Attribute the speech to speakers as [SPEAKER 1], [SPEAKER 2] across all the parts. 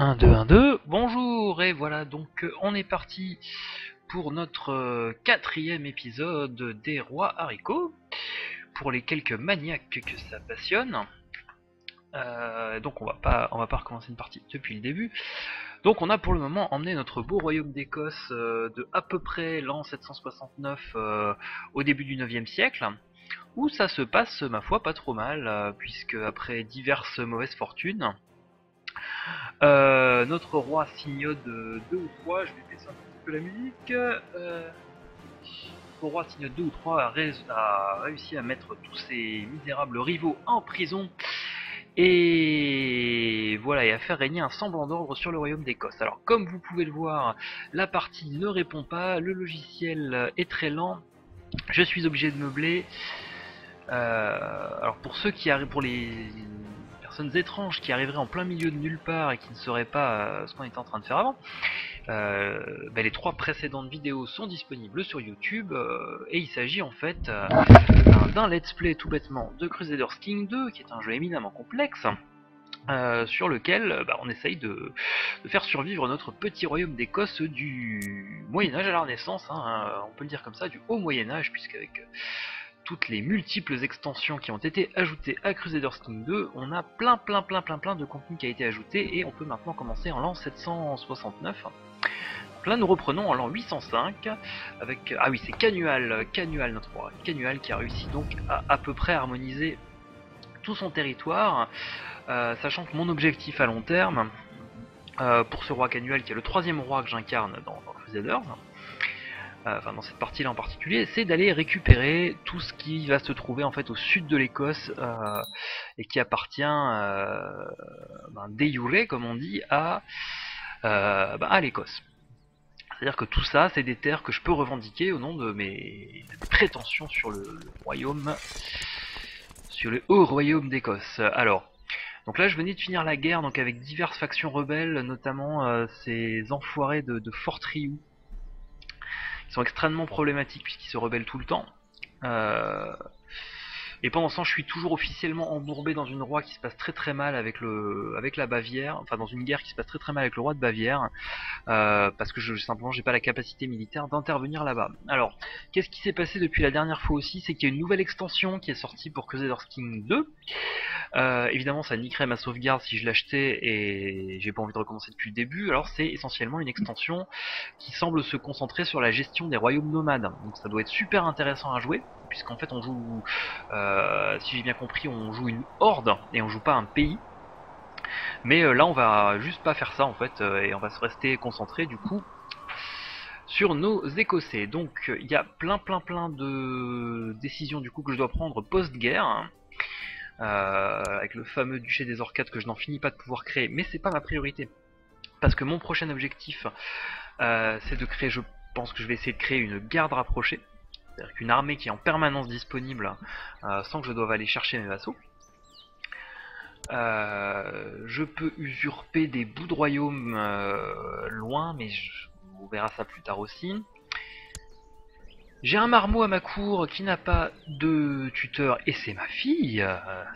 [SPEAKER 1] 1, 2, 1, 2, bonjour, et voilà donc on est parti pour notre quatrième épisode des Rois Haricots, pour les quelques maniaques que ça passionne. Donc on va pas recommencer une partie depuis le début. Donc on a pour le moment emmené notre beau royaume d'Écosse de à peu près l'an 769 au début du 9e siècle, où ça se passe ma foi pas trop mal, puisque après diverses mauvaises fortunes, notre roi Signode 2 ou 3, je vais baisser un petit peu la musique. Le roi Signode 2 ou 3 a réussi à mettre tous ses misérables rivaux en prison. Et voilà, et à faire régner un semblant d'ordre sur le royaume d'Écosse. Alors comme vous pouvez le voir, la partie ne répond pas, le logiciel est très lent, je suis obligé de meubler. Alors pour ceux qui arrivent, pour les personnes étranges qui arriveraient en plein milieu de nulle part et qui ne sauraient pas ce qu'on était en train de faire avant, les 3 précédentes vidéos sont disponibles sur YouTube, et il s'agit en fait d'un let's play tout bêtement de Crusaders Kings 2, qui est un jeu éminemment complexe, sur lequel on essaye de faire survivre notre petit royaume d'Écosse du Moyen-Âge à la Renaissance, on peut le dire comme ça, du haut Moyen-Âge, puisqu'avec toutes les multiples extensions qui ont été ajoutées à Crusaders Kings 2, on a plein de contenu qui a été ajouté, et on peut maintenant commencer en l'an 769. Là nous reprenons en l'an 805 avec... Ah oui, c'est Canual notre roi, Canual qui a réussi donc à peu près harmoniser tout son territoire, sachant que mon objectif à long terme, pour ce roi Canual qui est le 3e roi que j'incarne dans Crusaders, enfin dans cette partie là en particulier, c'est d'aller récupérer tout ce qui va se trouver en fait au sud de l'Écosse, et qui appartient de jure, comme on dit, à l'Écosse. C'est-à-dire que tout ça, c'est des terres que je peux revendiquer au nom de mes prétentions sur le royaume, sur le haut royaume d'Écosse. Alors, donc là je venais de finir la guerre donc avec diverses factions rebelles, notamment ces enfoirés de Fort Rioux, qui sont extrêmement problématiques puisqu'ils se rebellent tout le temps. Et pendant ce temps, je suis toujours officiellement embourbé dans une roi qui se passe très mal avec la Bavière, enfin dans une guerre qui se passe très mal avec le roi de Bavière, parce que simplement j'ai pas la capacité militaire d'intervenir là-bas. Alors, qu'est-ce qui s'est passé depuis la dernière fois aussi, c'est qu'il y a une nouvelle extension qui est sortie pour Crusaders Kings 2. Évidemment, ça niquerait ma sauvegarde si je l'achetais et j'ai pas envie de recommencer depuis le début. Alors, c'est essentiellement une extension qui semble se concentrer sur la gestion des royaumes nomades. Donc, ça doit être super intéressant à jouer, puisqu'en fait, on joue, si j'ai bien compris, on joue une horde et on joue pas un pays. Mais là, on va juste pas faire ça en fait, et on va se rester concentré du coup sur nos Écossais. Donc, il y a plein de décisions du coup que je dois prendre post-guerre. Avec le fameux duché des Orcades que je n'en finis pas de pouvoir créer, mais c'est pas ma priorité, parce que mon prochain objectif, c'est de créer, je pense que je vais essayer de créer une garde rapprochée, c'est-à-dire qu'une armée qui est en permanence disponible, sans que je doive aller chercher mes vassaux. Je peux usurper des bouts de royaume loin, mais on verra ça plus tard aussi. J'ai un marmot à ma cour qui n'a pas de tuteur, et c'est ma fille,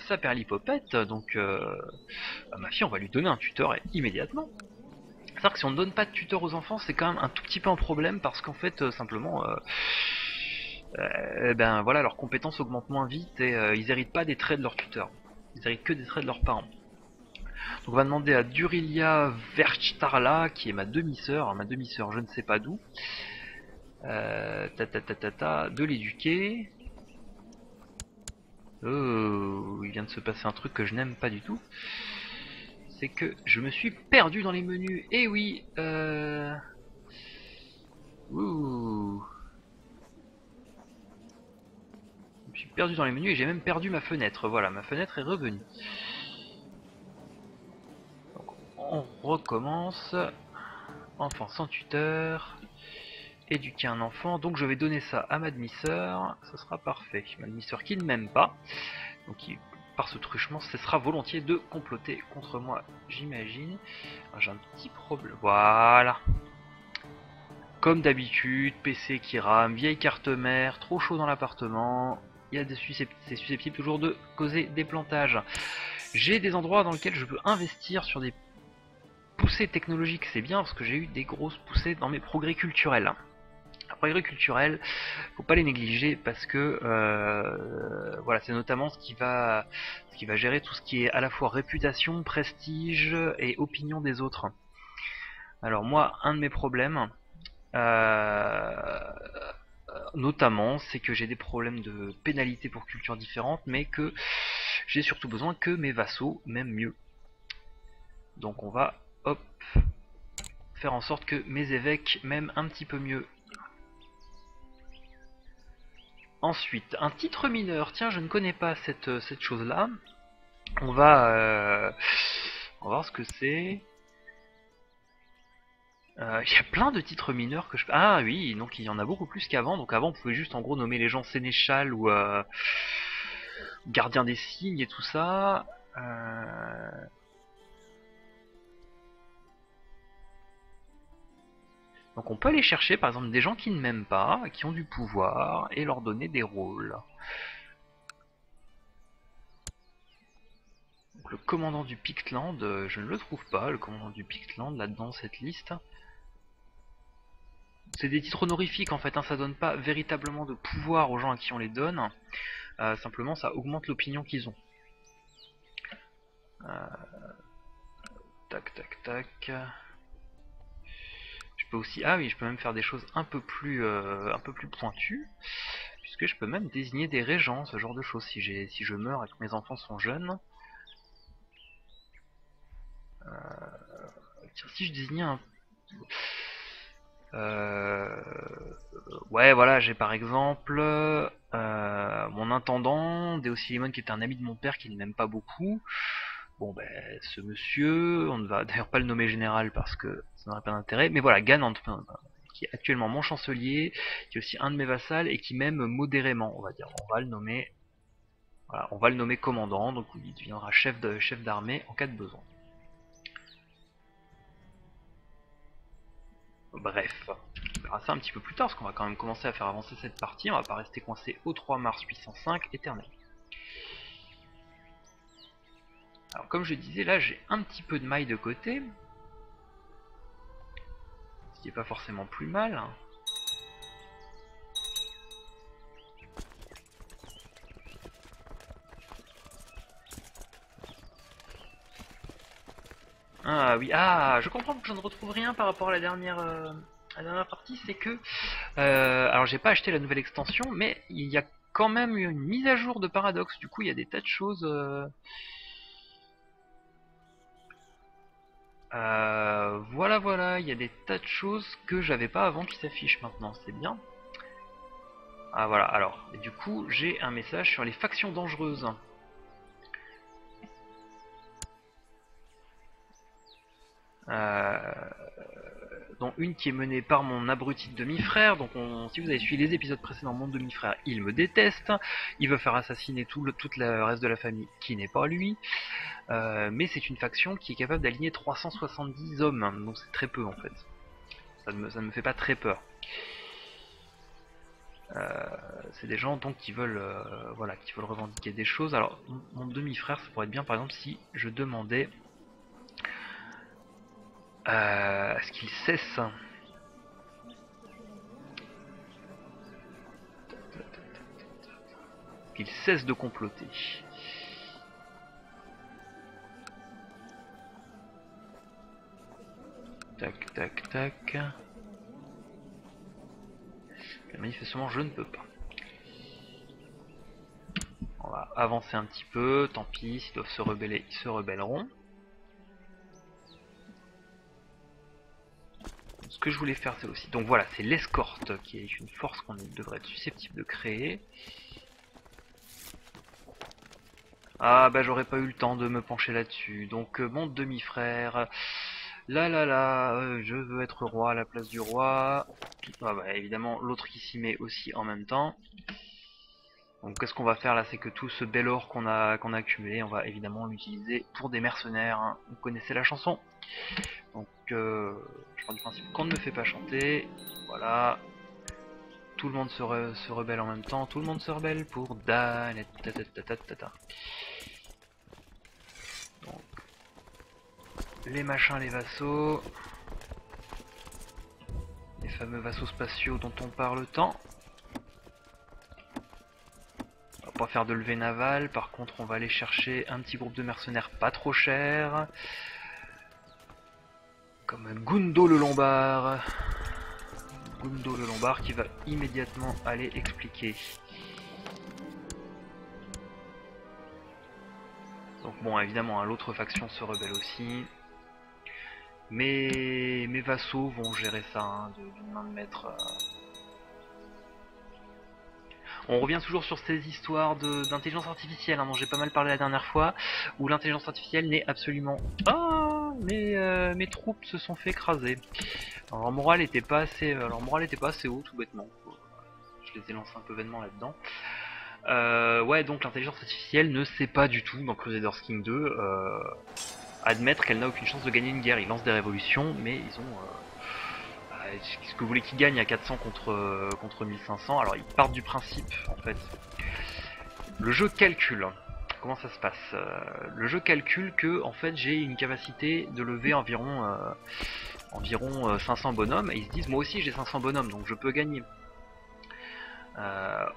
[SPEAKER 1] sa perlipopette, donc ma fille on va lui donner un tuteur immédiatement. C'est-à-dire que si on ne donne pas de tuteur aux enfants, c'est quand même un tout petit peu un problème, parce qu'en fait simplement voilà, leurs compétences augmentent moins vite et ils héritent pas des traits de leur tuteur, ils héritent que des traits de leurs parents. Donc on va demander à Durilia Verchtarla, qui est ma demi-sœur, je ne sais pas d'où, de l'éduquer. Oh, il vient de se passer un truc que je n'aime pas du tout. C'est que je me suis perdu dans les menus. Eh oui, ouh. Je me suis perdu dans les menus et j'ai même perdu ma fenêtre. Voilà, ma fenêtre est revenue. Donc, on recommence. Enfant sans tuteur. Éduquer un enfant, donc je vais donner ça à ma demi-sœur, ça sera parfait. Ma demi-sœur qui ne m'aime pas, donc qui, par ce truchement, cessera volontiers de comploter contre moi, j'imagine. J'ai un petit problème, voilà. Comme d'habitude, PC qui rame, vieille carte mère, trop chaud dans l'appartement, c'est susceptible toujours de causer des plantages. J'ai des endroits dans lesquels je peux investir sur des poussée technologique, c'est bien parce que j'ai eu des grosses poussées dans mes progrès culturels. Les progrès culturels, faut pas les négliger parce que voilà, c'est notamment ce qui va gérer tout ce qui est à la fois réputation, prestige et opinion des autres. Alors moi, un de mes problèmes, notamment, c'est que j'ai des problèmes de pénalité pour cultures différentes, mais que j'ai surtout besoin que mes vassaux m'aiment mieux. Donc on va, hop, faire en sorte que mes évêques m'aiment un petit peu mieux. Ensuite, un titre mineur. Tiens, je ne connais pas cette chose-là. On va voir ce que c'est. Il y a plein de titres mineurs que je... Ah oui, donc il y en a beaucoup plus qu'avant. Donc avant, on pouvait juste en gros nommer les gens sénéchal ou gardien des signes et tout ça. Donc on peut aller chercher par exemple des gens qui ne m'aiment pas, qui ont du pouvoir, et leur donner des rôles. Donc le commandant du Pictland, je ne le trouve pas, le commandant du Pictland, là dans cette liste. C'est des titres honorifiques en fait, hein, ça donne pas véritablement de pouvoir aux gens à qui on les donne, simplement ça augmente l'opinion qu'ils ont. Tac tac tac. Je peux aussi, ah oui, je peux même faire des choses un peu plus pointues, puisque je peux même désigner des régents, ce genre de choses, si je meurs et que mes enfants sont jeunes. Tiens, si je désignais un... ouais, voilà, j'ai par exemple mon intendant, Deosilimon, qui était un ami de mon père qui ne m'aime pas beaucoup. Bon, ben, ce monsieur, on ne va d'ailleurs pas le nommer général parce que ça n'aurait pas d'intérêt, mais voilà, Ganant, qui est actuellement mon chancelier, qui est aussi un de mes vassals et qui m'aime modérément, on va dire. On va le nommer, voilà, on va le nommer commandant, donc il deviendra chef d'armée en cas de besoin. Bref, on verra ça un petit peu plus tard, parce qu'on va quand même commencer à faire avancer cette partie, on va pas rester coincé au 3 mars 805 éternel. Alors comme je disais, là j'ai un petit peu de maille de côté, ce qui est pas forcément plus mal. Ah oui, ah, je comprends que je ne retrouve rien par rapport à la dernière partie, c'est que... alors j'ai pas acheté la nouvelle extension, mais il y a quand même une mise à jour de Paradox, du coup il y a des tas de choses... voilà, il y a des tas de choses que j'avais pas avant qui s'affichent maintenant, c'est bien. Ah voilà, alors, et du coup j'ai un message sur les factions dangereuses. Dont une qui est menée par mon abruti de demi-frère. Donc si vous avez suivi les épisodes précédents, mon demi-frère, il me déteste. Il veut faire assassiner tout le reste de la famille qui n'est pas lui. Mais c'est une faction qui est capable d'aligner 370 hommes. Donc c'est très peu en fait. Ça ne me fait pas très peur. C'est des gens donc qui veulent voilà, qui veulent revendiquer des choses. Alors mon demi-frère, ça pourrait être bien par exemple si je demandais à ce qu'il cesse de comploter. Tac tac tac. Manifestement je ne peux pas. On va avancer un petit peu, tant pis, s'ils doivent se rebeller, ils se rebelleront. Ce que je voulais faire c'est aussi... Donc voilà, c'est l'escorte qui est une force qu'on devrait être susceptible de créer. Ah bah j'aurais pas eu le temps de me pencher là-dessus. Donc mon demi-frère... Là, je veux être roi à la place du roi. Ah bah évidemment l'autre qui s'y met aussi en même temps. Donc qu'est-ce qu'on va faire là, c'est que tout ce bel or qu'on a accumulé, on va évidemment l'utiliser pour des mercenaires, hein. Vous connaissez la chanson. Donc je pars du principe qu'on ne me fait pas chanter, voilà. Tout le monde se rebelle en même temps, tout le monde se rebelle pour Dan. Donc les machins, les vassaux. Les fameux vassaux spatiaux dont on parle tant. On va pas faire de levée navale, par contre on va aller chercher un petit groupe de mercenaires pas trop cher. Comme Gundo le Lombard. Gundo le Lombard qui va immédiatement aller expliquer. Donc bon, évidemment, hein, l'autre faction se rebelle aussi. Mais mes vassaux vont gérer ça hein, d'une main de maître. On revient toujours sur ces histoires d'intelligence artificielle hein, dont j'ai pas mal parlé la dernière fois, où l'intelligence artificielle n'est absolument... Ah, mes troupes se sont fait écraser. Alors, leur morale était pas assez, haut tout bêtement. Je les ai lancés un peu vainement là-dedans. Ouais, donc l'intelligence artificielle ne sait pas du tout dans Crusaders King 2 admettre qu'elle n'a aucune chance de gagner une guerre. Ils lancent des révolutions, mais ils ont... ce que vous voulez qu'ils gagnent à 400 contre 1500. Alors ils partent du principe, en fait. Le jeu calcule. Comment ça se passe? Le jeu calcule que, en fait, j'ai une capacité de lever environ 500 bonhommes, et ils se disent, moi aussi j'ai 500 bonhommes, donc je peux gagner.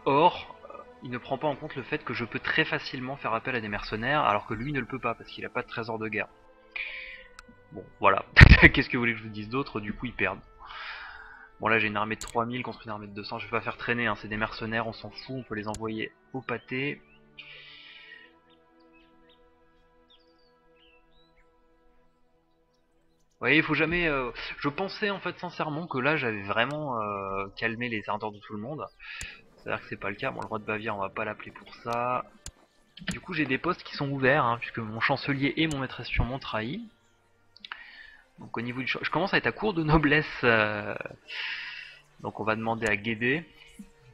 [SPEAKER 1] Or, il ne prend pas en compte le fait que je peux très facilement faire appel à des mercenaires, alors que lui ne le peut pas, parce qu'il n'a pas de trésor de guerre. Bon, voilà. Qu'est-ce que vous voulez que je vous dise d'autre? Du coup, ils perdent. Bon, là, j'ai une armée de 3000 contre une armée de 200. Je vais pas faire traîner, hein. C'est des mercenaires, on s'en fout. On peut les envoyer au pâté. Vous voyez, il faut jamais... Je pensais, en fait, sincèrement, que là, j'avais vraiment calmé les ardeurs de tout le monde. C'est-à-dire que c'est pas le cas. Bon, le roi de Bavière, on va pas l'appeler pour ça. Du coup, j'ai des postes qui sont ouverts, hein, puisque mon chancelier et mon maître espion m'ont trahi. Donc au niveau du... Je commence à être à court de noblesse. Donc on va demander à Guédé,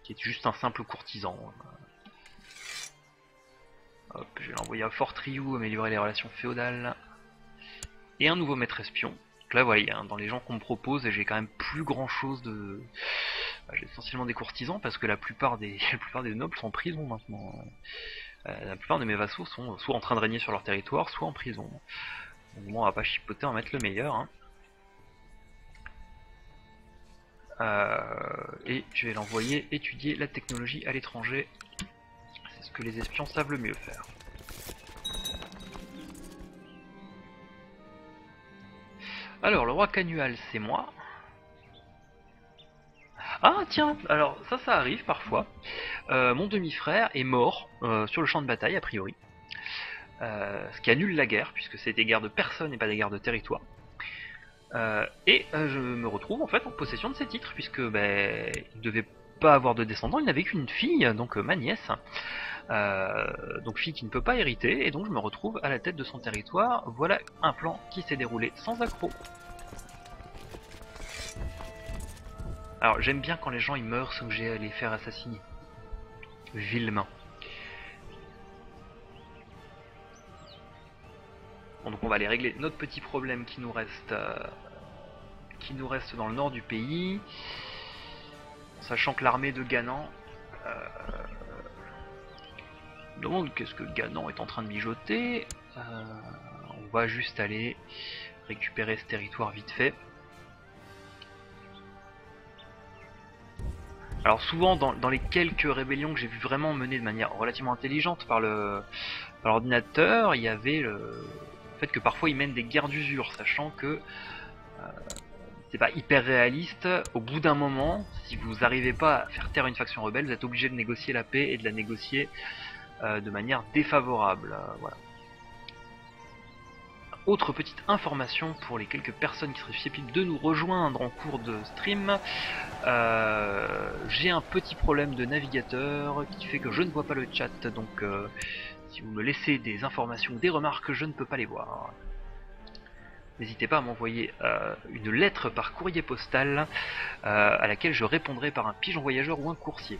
[SPEAKER 1] qui est juste un simple courtisan. Hop, je vais l'envoyer à Fort Rioux, améliorer les relations féodales. Et un nouveau maître espion. Donc là, voilà, hein, dans les gens qu'on me propose, j'ai quand même plus grand chose de... j'ai essentiellement des courtisans, parce que la plupart des nobles sont en prison maintenant. La plupart de mes vassaux sont soit en train de régner sur leur territoire, soit en prison. Donc bon, on va pas chipoter, on va mettre le meilleur. Hein. Et je vais l'envoyer étudier la technologie à l'étranger. C'est ce que les espions savent le mieux faire. Alors, le roi Canual, c'est moi. Ah tiens, alors ça arrive parfois. Mon demi-frère est mort sur le champ de bataille, a priori. Ce qui annule la guerre, puisque c'est des guerres de personnes et pas des guerres de territoire. Je me retrouve en fait en possession de ces titres, puisque il ne devait pas avoir de descendants, il n'avait qu'une fille, donc ma nièce. Donc fille qui ne peut pas hériter, et donc je me retrouve à la tête de son territoire. Voilà un plan qui s'est déroulé sans accroc. Alors j'aime bien quand les gens ils meurent sans que j'ai à les faire assassiner. Vilement. Bon, donc on va aller régler notre petit problème qui nous reste dans le nord du pays. Sachant que l'armée de Ganan... on me demande qu'est-ce que Ganan est en train de mijoter. On va juste aller récupérer ce territoire vite fait. Alors souvent dans les quelques rébellions que j'ai vu vraiment mener de manière relativement intelligente par l'ordinateur, il y avait le fait que parfois ils mènent des guerres d'usure, sachant que c'est pas hyper réaliste. Au bout d'un moment, si vous n'arrivez pas à faire taire une faction rebelle, vous êtes obligé de négocier la paix et de la négocier de manière défavorable. Voilà. Autre petite information pour les quelques personnes qui seraient susceptibles de nous rejoindre en cours de stream, j'ai un petit problème de navigateur qui fait que je ne vois pas le chat, donc si vous me laissez des informations ou des remarques, je ne peux pas les voir. N'hésitez pas à m'envoyer une lettre par courrier postal à laquelle je répondrai par un pigeon voyageur ou un coursier.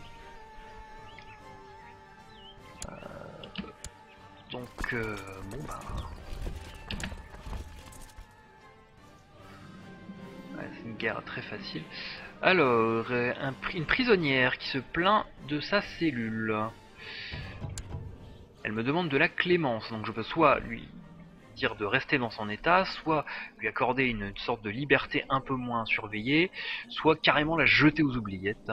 [SPEAKER 1] Donc bon bah... Ouais, c'est une guerre très facile. Alors, une prisonnière qui se plaint de sa cellule. Elle me demande de la clémence, donc je peux soit lui dire de rester dans son état, soit lui accorder une sorte de liberté un peu moins surveillée, soit carrément la jeter aux oubliettes.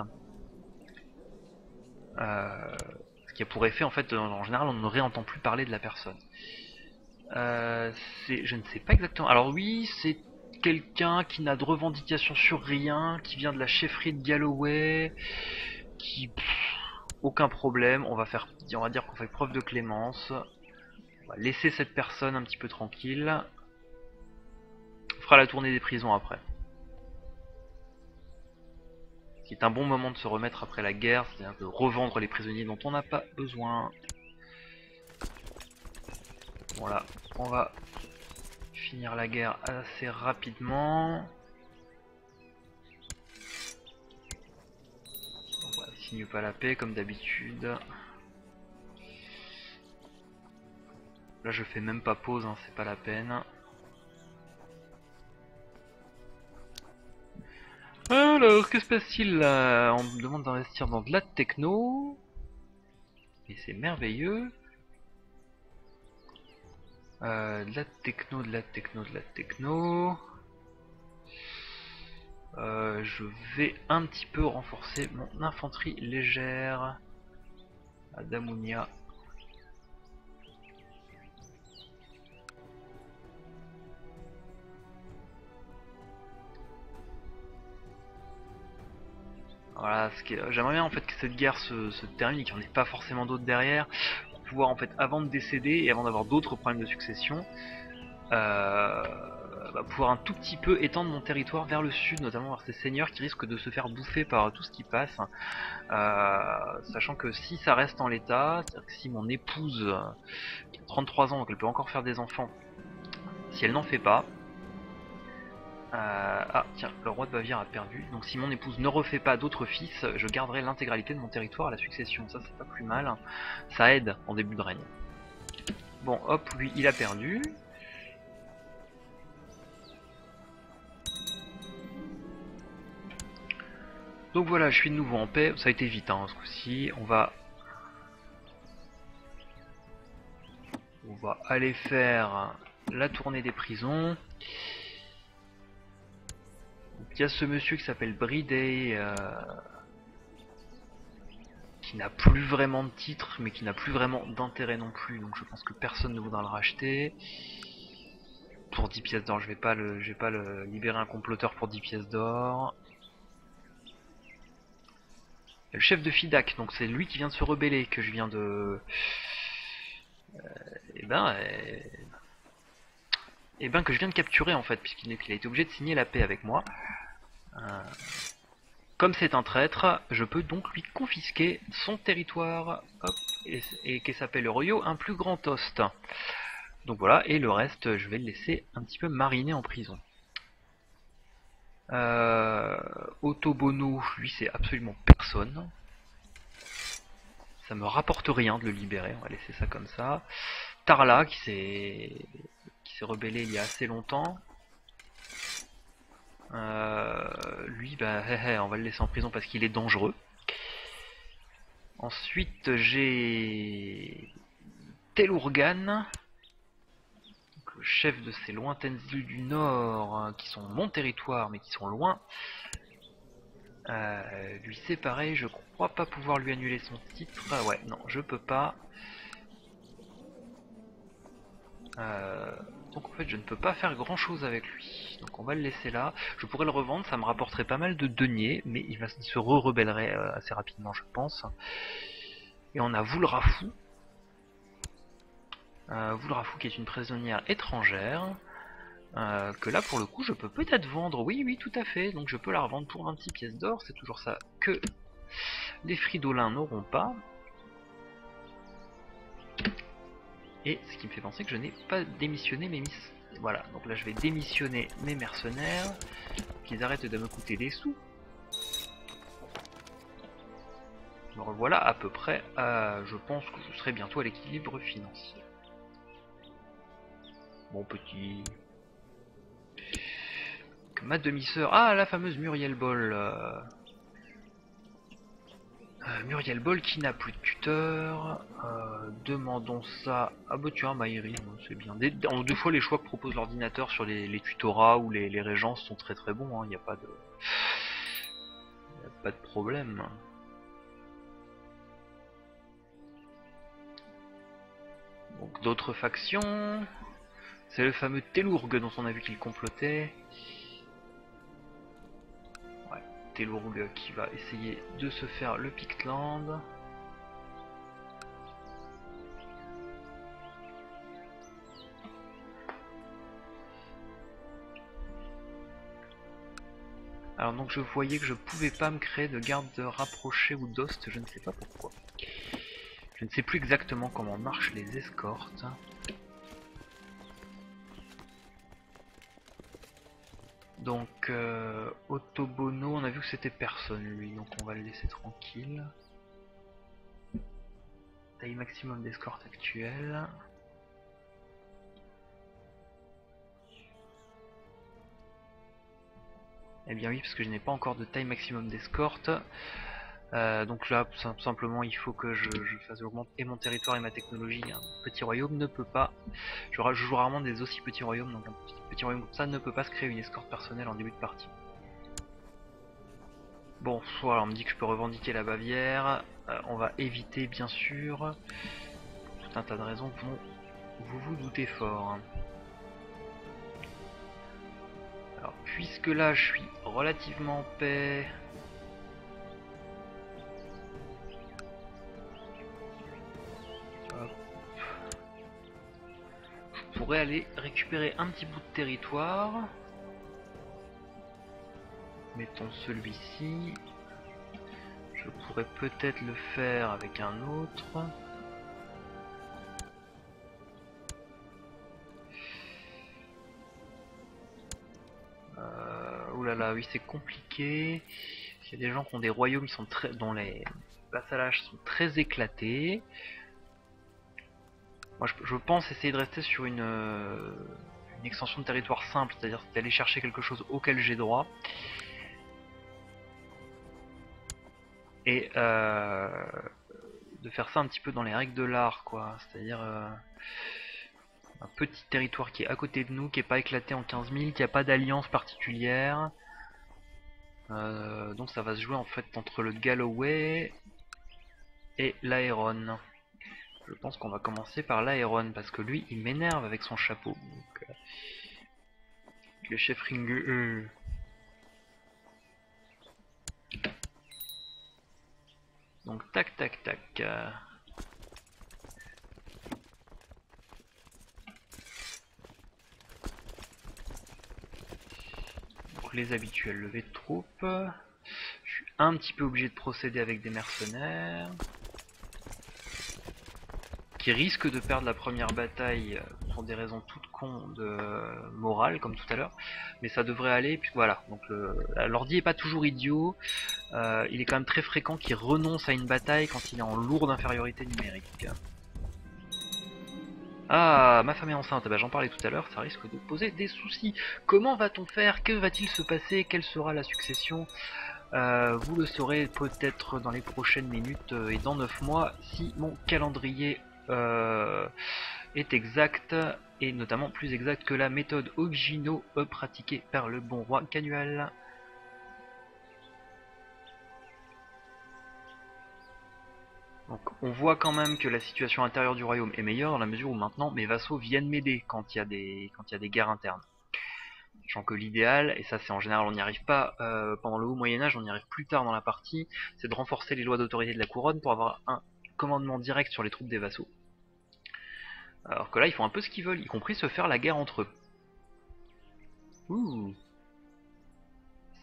[SPEAKER 1] Ce qui a pour effet, en fait, en général, on ne réentend plus parler de la personne. Je ne sais pas exactement. Alors oui, c'est quelqu'un qui n'a de revendication sur rien, qui vient de la chefferie de Galloway, qui... aucun problème, on va dire qu'on fait preuve de clémence. On va laisser cette personne un petit peu tranquille. On fera la tournée des prisons après. C'est un bon moment de se remettre après la guerre, c'est-à-dire de revendre les prisonniers dont on n'a pas besoin. Voilà, on va finir la guerre assez rapidement. Donc voilà, signe pas la paix comme d'habitude. Là je fais même pas pause, hein, c'est pas la peine. Alors, que se passe-t-il là? On me demande d'investir dans de la techno. Et c'est merveilleux. De la techno, de la techno, de la techno. Je vais un petit peu renforcer mon infanterie légère. À Damounia. Voilà, j'aimerais bien en fait que cette guerre se termine et qu'il n'y en ait pas forcément d'autres derrière, pour pouvoir en fait, avant de décéder et avant d'avoir d'autres problèmes de succession, pouvoir un tout petit peu étendre mon territoire vers le sud, notamment vers ces seigneurs qui risquent de se faire bouffer par tout ce qui passe, sachant que si ça reste en l'état, c'est-à-dire que si mon épouse qui a 33 ans, donc elle peut encore faire des enfants, si elle n'en fait pas, ah tiens, le roi de Bavière a perdu. Donc si mon épouse ne refait pas d'autres fils, je garderai l'intégralité de mon territoire à la succession. Ça c'est pas plus mal. Ça aide en début de règne. Bon hop, lui il a perdu. Donc voilà, je suis de nouveau en paix. Ça a été vite hein, ce coup-ci. On va aller faire la tournée des prisons. Il y a ce monsieur qui s'appelle Briday, qui n'a plus vraiment de titre, mais qui n'a plus vraiment d'intérêt non plus, donc je pense que personne ne voudra le racheter. Pour 10 pièces d'or, je vais pas libérer un comploteur pour 10 pièces d'or. Le chef de Fidac, donc c'est lui qui vient de se rebeller, que je viens de... que je viens de capturer en fait, puisqu'il a été obligé de signer la paix avec moi. Comme c'est un traître, je peux donc lui confisquer son territoire, hop, et qui s'appelle Rio, un plus grand toast. Donc voilà, et le reste, je vais le laisser un petit peu mariner en prison. Otobono, lui, c'est absolument personne. Ça me rapporte rien de le libérer, on va laisser ça comme ça. Tarla, qui s'est rebellé il y a assez longtemps. Lui, on va le laisser en prison parce qu'il est dangereux. Ensuite, j'ai Telurgan, le chef de ces lointaines îles du Nord, hein, qui sont mon territoire, mais qui sont loin. Lui, c'est pareil, je crois pas pouvoir lui annuler son titre. Ouais, non, je peux pas. Donc en fait je ne peux pas faire grand chose avec lui. Donc on va le laisser là. Je pourrais le revendre, ça me rapporterait pas mal de deniers, mais il se rebellerait assez rapidement je pense. Et on a Wulrafu. Wulrafu qui est une prisonnière étrangère. Que là pour le coup je peux peut-être vendre. Oui oui tout à fait. Donc je peux la revendre pour 26 pièces d'or. C'est toujours ça que les fridolins n'auront pas. Et ce qui me fait penser que je n'ai pas démissionné mes Voilà, donc là je vais démissionner mes mercenaires, qu'ils arrêtent de me coûter des sous. Me revoilà à peu près, je pense que je serai bientôt à l'équilibre financier. Mon petit... Ma demi-sœur, ah la fameuse Muriel Boll. Muriel Boll qui n'a plus de tuteur. Demandons ça à Boturin Maïri, c'est bien. Deux fois les choix que propose l'ordinateur sur les tutorats ou les régences sont très très bons, il n'y a pas de problème. Donc d'autres factions. C'est le fameux Telurg dont on a vu qu'il complotait. Ouais, Telurg qui va essayer de se faire le Pictland. Alors donc je voyais que je pouvais pas me créer de garde rapprochée ou d'host, je ne sais pas pourquoi. Je ne sais plus exactement comment marchent les escortes. Donc Otobono, on a vu que c'était personne lui, donc on va le laisser tranquille. Taille maximum d'escorte actuelle. Eh bien oui, parce que je n'ai pas encore de taille maximum d'escorte. Donc là, simplement, il faut que je fasse augmenter mon territoire et ma technologie. Un petit royaume ne peut pas. Je joue rarement des aussi petits royaumes, donc un petit royaume comme ça ne peut pas se créer une escorte personnelle en début de partie. Bon, voilà, on me dit que je peux revendiquer la Bavière. On va éviter, bien sûr, tout un tas de raisons dont vous vous doutez fort. Alors, puisque là, je suis relativement en paix. Je pourrais aller récupérer un petit bout de territoire. Mettons celui-ci. Je pourrais peut-être le faire avec un autre. Oulala, oui c'est compliqué. Il y a des gens qui ont des royaumes qui sont dont les vassalages sont très éclatés. Moi je pense essayer de rester sur une extension de territoire simple, c'est-à-dire d'aller chercher quelque chose auquel j'ai droit. Et de faire ça un petit peu dans les règles de l'art, quoi. C'est-à-dire un petit territoire qui est à côté de nous, qui est pas éclaté en 15 000, qui a pas d'alliance particulière. Donc ça va se jouer en fait entre le Galloway et l'Aéron. Je pense qu'on va commencer par l'Aéron parce que lui il m'énerve avec son chapeau. Donc, le chef Ringu. Donc tac tac tac. Donc les habituels levées de troupes. Je suis un petit peu obligé de procéder avec des mercenaires. Qui risquent de perdre la première bataille pour des raisons toutes cons de morale comme tout à l'heure, mais ça devrait aller. Puis voilà, donc l'ordi est pas toujours idiot, il est quand même très fréquent qu'il renonce à une bataille quand il est en lourde infériorité numérique. Ah, ma femme est enceinte, bah, j'en parlais tout à l'heure, ça risque de poser des soucis. Comment va-t-on faire? Que va-t-il se passer? Quelle sera la succession? Vous le saurez peut-être dans les prochaines minutes et dans 9 mois si mon calendrier est exact, et notamment plus exact que la méthode Ogino pratiquée par le bon roi Canual. Donc on voit quand même que la situation intérieure du royaume est meilleure dans la mesure où maintenant mes vassaux viennent m'aider quand il y a des guerres internes. Sachant que l'idéal, et ça c'est en général on n'y arrive pas pendant le haut Moyen-Âge, on y arrive plus tard dans la partie, c'est de renforcer les lois d'autorité de la couronne pour avoir un commandement direct sur les troupes des vassaux. Alors que là, ils font un peu ce qu'ils veulent, y compris se faire la guerre entre eux. Ouh.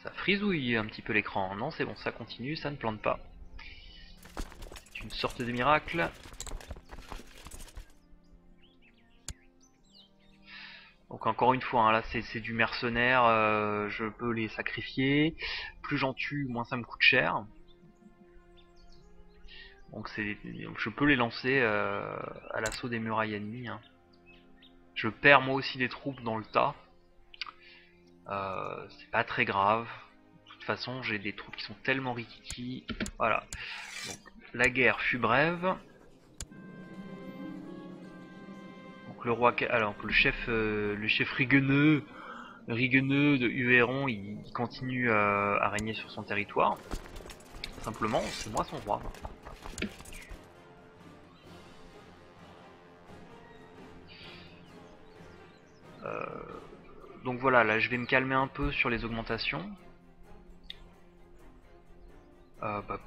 [SPEAKER 1] Ça frisouille un petit peu l'écran. Non, c'est bon, ça continue, ça ne plante pas. C'est une sorte de miracle. Donc encore une fois, hein, là c'est du mercenaire, je peux les sacrifier. Plus j'en tue, moins ça me coûte cher. Donc je peux les lancer à l'assaut des murailles ennemies. Hein. Je perds moi aussi des troupes dans le tas. C'est pas très grave. De toute façon, j'ai des troupes qui sont tellement rikiki. Voilà. Donc, la guerre fut brève. Donc le roi, alors le chef Rigueneux de Huéron, il continue à régner sur son territoire. Simplement, c'est moi son roi. Donc voilà, là je vais me calmer un peu sur les augmentations.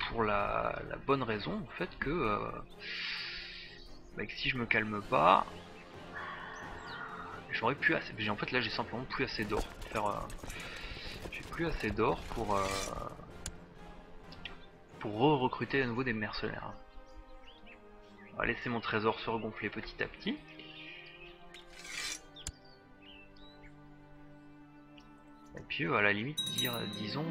[SPEAKER 1] Pour la bonne raison en fait que si je me calme pas, j'aurais plus assez. En fait là j'ai simplement plus assez d'or pour faire. J'ai plus assez d'or pour recruter à nouveau des mercenaires. On va laisser mon trésor se regonfler petit à petit. Et puis à la limite disons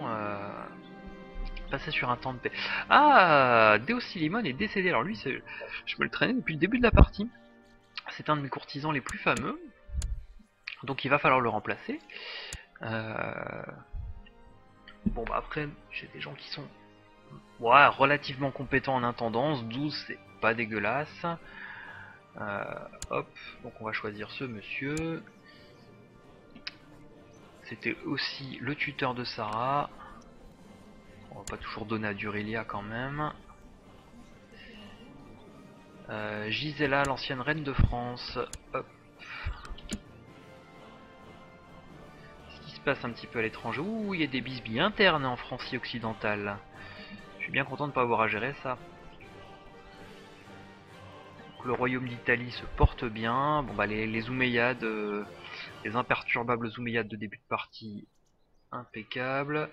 [SPEAKER 1] passer sur un temps de paix. Ah, Deosilimon est décédé. Alors lui, je me le traînais depuis le début de la partie. C'est un de mes courtisans les plus fameux. Donc il va falloir le remplacer. Bon bah après, j'ai des gens qui sont relativement compétents en intendance. 12, c'est pas dégueulasse. Hop, donc on va choisir ce monsieur. C'était aussi le tuteur de Sarah. On va pas toujours donner à Durelia quand même. Gisela, l'ancienne reine de France. Hop. Ce qui se passe un petit peu à l'étranger. Ouh, il y a des bisbilles internes en France occidentale. Je suis bien content de ne pas avoir à gérer ça. Donc, le royaume d'Italie se porte bien. Bon bah les Omeyyades, les imperturbables Omeyyades de début de partie, impeccable.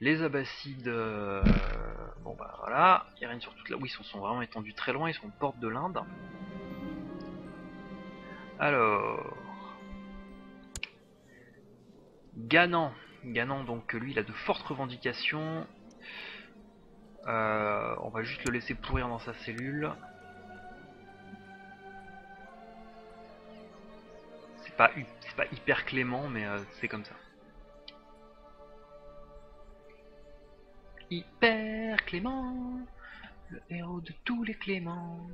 [SPEAKER 1] Les Abbassides, bon bah voilà, ils règnent sur toute la... Oui, ils sont vraiment étendus très loin, ils sont aux portes de l'Inde. Alors... Ganan, donc lui il a de fortes revendications. On va juste le laisser pourrir dans sa cellule. C'est pas hyper clément, mais c'est comme ça. Hyper Clément, le héros de tous les Cléments.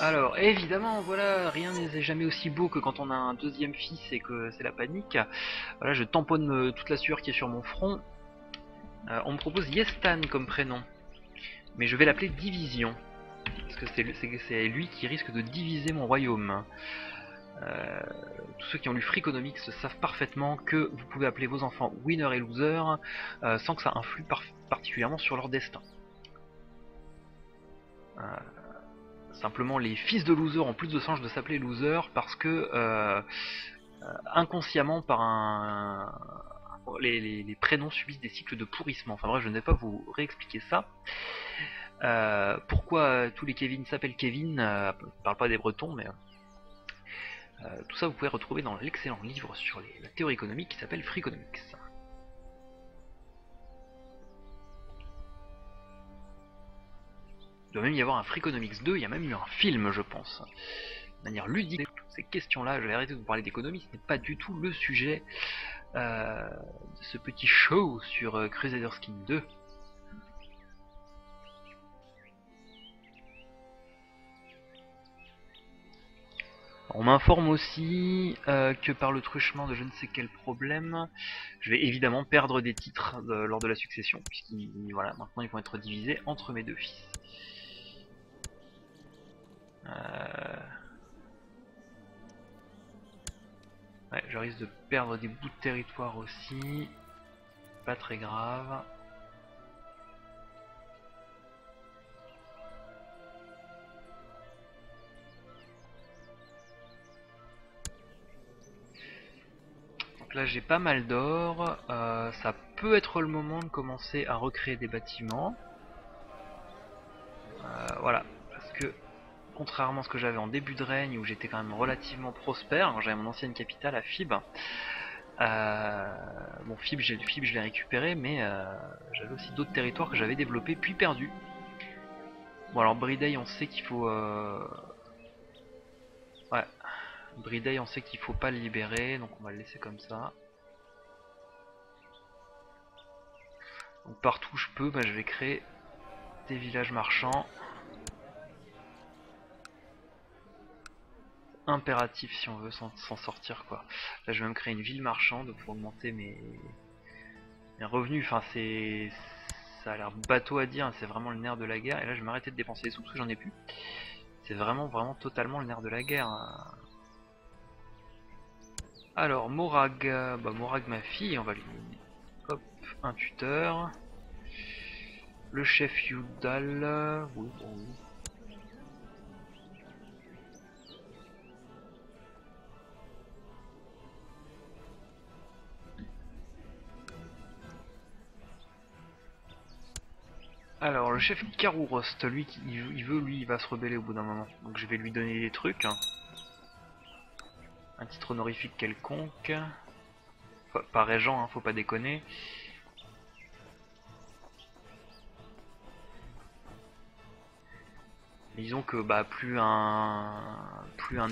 [SPEAKER 1] Alors, évidemment, voilà, rien n'est jamais aussi beau que quand on a un deuxième fils et que c'est la panique. Voilà, je tamponne toute la sueur qui est sur mon front. On me propose Yestan comme prénom, mais je vais l'appeler Division, parce que c'est lui qui risque de diviser mon royaume. Tous ceux qui ont lu Freakonomics savent parfaitement que vous pouvez appeler vos enfants winner et loser sans que ça influe particulièrement sur leur destin. Simplement, les fils de loser ont plus de chances de s'appeler loser parce que inconsciemment, les prénoms subissent des cycles de pourrissement. Enfin bref, je ne vais pas vous réexpliquer ça. Pourquoi tous les Kevin s'appellent Kevin, je ne parle pas des Bretons, mais tout ça vous pouvez retrouver dans l'excellent livre sur la théorie économique qui s'appelle Freakonomics. Il doit même y avoir un Freakonomics 2, il y a même eu un film je pense. De manière ludique, ces questions-là, je vais arrêter de vous parler d'économie, ce n'est pas du tout le sujet de ce petit show sur Crusader Skin 2. On m'informe aussi que par le truchement de je ne sais quel problème, je vais évidemment perdre des titres lors de la succession, puisqu'ils voilà, maintenant ils vont être divisés entre mes deux fils. Ouais, je risque de perdre des bouts de territoire aussi, pas très grave. Là j'ai pas mal d'or, ça peut être le moment de commencer à recréer des bâtiments. Voilà, parce que contrairement à ce que j'avais en début de règne où j'étais quand même relativement prospère, j'avais mon ancienne capitale à Fib. Bon, Fib je l'ai récupéré, mais j'avais aussi d'autres territoires que j'avais développés puis perdus. Bon alors Briday on sait qu'il faut... Ouais, Briday on sait qu'il faut pas le libérer, donc on va le laisser comme ça. Donc, partout où je peux, bah, je vais créer des villages marchands. Impératif si on veut s'en sortir quoi. Là je vais même créer une ville marchande pour augmenter mes revenus. Enfin ça a l'air bateau à dire, hein, c'est vraiment le nerf de la guerre. Et là je vais m'arrêter de dépenser les sous parce que j'en ai plus. C'est vraiment totalement le nerf de la guerre. Hein. Alors Morag, bah Morag ma fille, on va lui hop un tuteur. Le chef Yudal, oui bon oui. Alors le chef Karourost, lui il va se rebeller au bout d'un moment. Donc je vais lui donner des trucs. Hein. Un titre honorifique quelconque. Enfin, pas régent, hein, faut pas déconner. Disons que bah plus un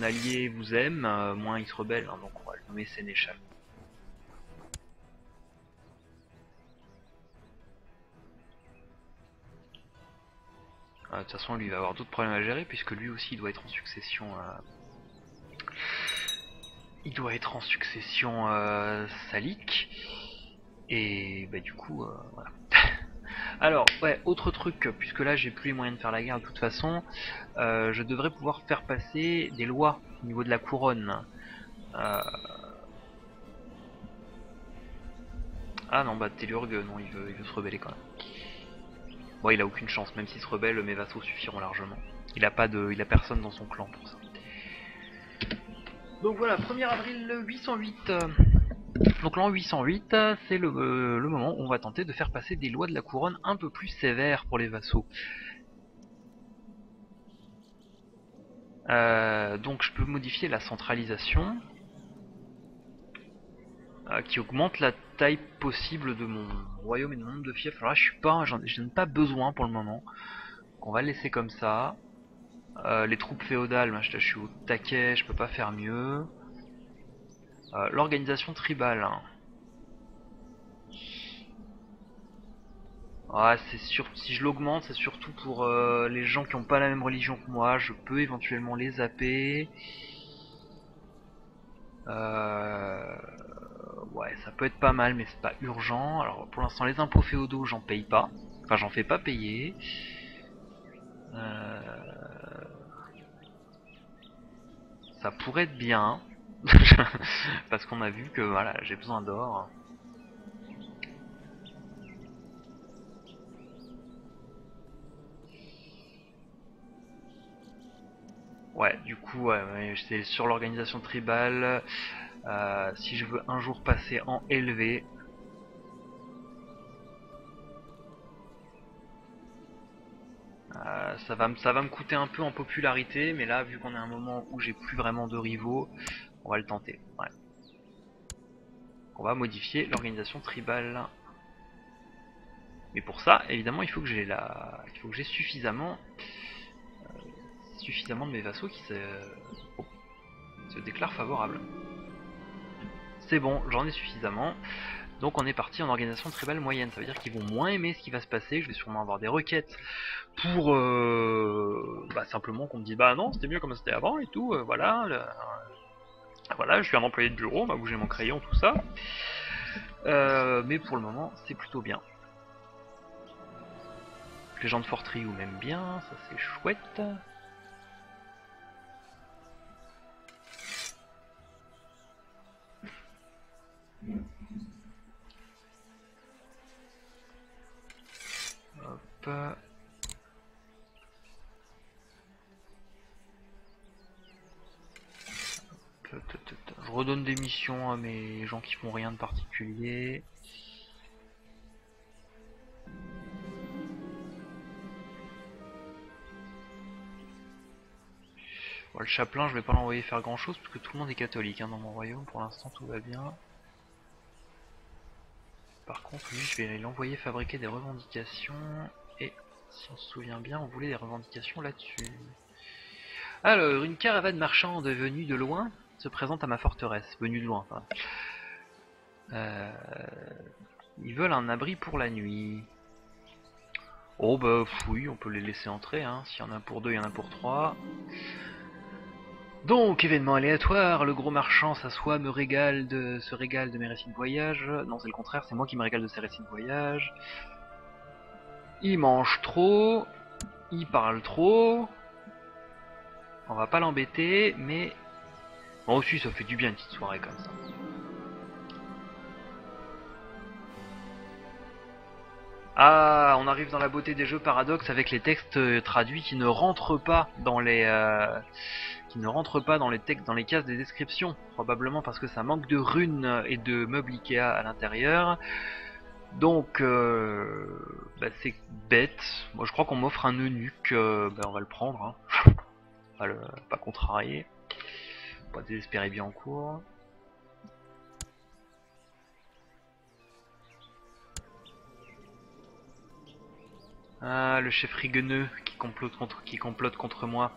[SPEAKER 1] allié vous aime, moins il se rebelle, hein, donc on va le nommer sénéchal. De toute façon lui il va avoir d'autres problèmes à gérer puisque lui aussi il doit être en succession. Il doit être en succession salique. Et bah du coup voilà. Alors ouais, autre truc, puisque là j'ai plus les moyens de faire la guerre de toute façon, je devrais pouvoir faire passer des lois au niveau de la couronne. Ah non bah Tellurg non il veut se rebeller quand même. Bon, il a aucune chance, même s'il se rebelle, mes vassaux suffiront largement. Il a personne dans son clan pour ça. Donc voilà, 1er avril 808. Donc l'an 808, c'est le moment où on va tenter de faire passer des lois de la couronne un peu plus sévères pour les vassaux. Donc je peux modifier la centralisation, qui augmente la taille possible de mon royaume et de mon nombre de fiefs. Alors là je n'en ai pas besoin pour le moment. Donc on va le laisser comme ça. Les troupes féodales, je suis au taquet, je peux pas faire mieux. L'organisation tribale. Ah, c'est sûr, si je l'augmente, c'est surtout pour les gens qui n'ont pas la même religion que moi. Je peux éventuellement les zapper. Ouais, ça peut être pas mal, mais c'est pas urgent. Alors pour l'instant, les impôts féodaux, j'en paye pas. Enfin, j'en fais pas payer. Ça pourrait être bien. Parce qu'on a vu que voilà, j'ai besoin d'or. Ouais, du coup, ouais, c'est sur l'organisation tribale. Si je veux un jour passer en élevé, ça va me coûter un peu en popularité, mais là, vu qu'on est à un moment où j'ai plus vraiment de rivaux, on va le tenter. Ouais. On va modifier l'organisation tribale. Mais pour ça, évidemment, il faut que j'ai suffisamment de mes vassaux qui se déclarent favorables. C'est bon, j'en ai suffisamment. Donc on est parti en organisation tribale moyenne. Ça veut dire qu'ils vont moins aimer ce qui va se passer. Je vais sûrement avoir des requêtes pour simplement qu'on me dise bah non, c'était mieux comme c'était avant et tout. Voilà, voilà, je suis un employé de bureau, on m'a bougé mon crayon, tout ça. Mais pour le moment, c'est plutôt bien. Les gens de Fortriou m'aiment bien, ça c'est chouette. Hop. Je redonne des missions à mes gens qui font rien de particulier. Bon, le chapelain, je vais pas l'envoyer faire grand chose parce que tout le monde est catholique hein, dans mon royaume. Pour l'instant, tout va bien. Par contre, lui, je vais l'envoyer fabriquer des revendications. Et si on se souvient bien, on voulait des revendications là-dessus. Alors, une caravane marchande venue de loin se présente à ma forteresse. Venue de loin, enfin. Ils veulent un abri pour la nuit. Oh bah oui, on peut les laisser entrer, hein. S'il y en a pour 2, il y en a pour 3. Donc, événement aléatoire, le gros marchand s'assoit, se régale de mes récits de voyage. Non, c'est le contraire, c'est moi qui me régale de ses récits de voyage. Il mange trop, il parle trop. On va pas l'embêter, mais... Bon aussi, ça fait du bien une petite soirée comme ça. Ah, on arrive dans la beauté des jeux paradoxes avec les textes traduits qui ne rentrent pas dans les textes, dans les cases des descriptions, probablement parce que ça manque de runes et de meubles Ikea à l'intérieur. Donc, c'est bête. Moi, je crois qu'on m'offre un eunuque, on va le prendre, hein. Pas contrarier, pas désespérer bien en cours. Ah, le chef rigueneux qui complote contre moi.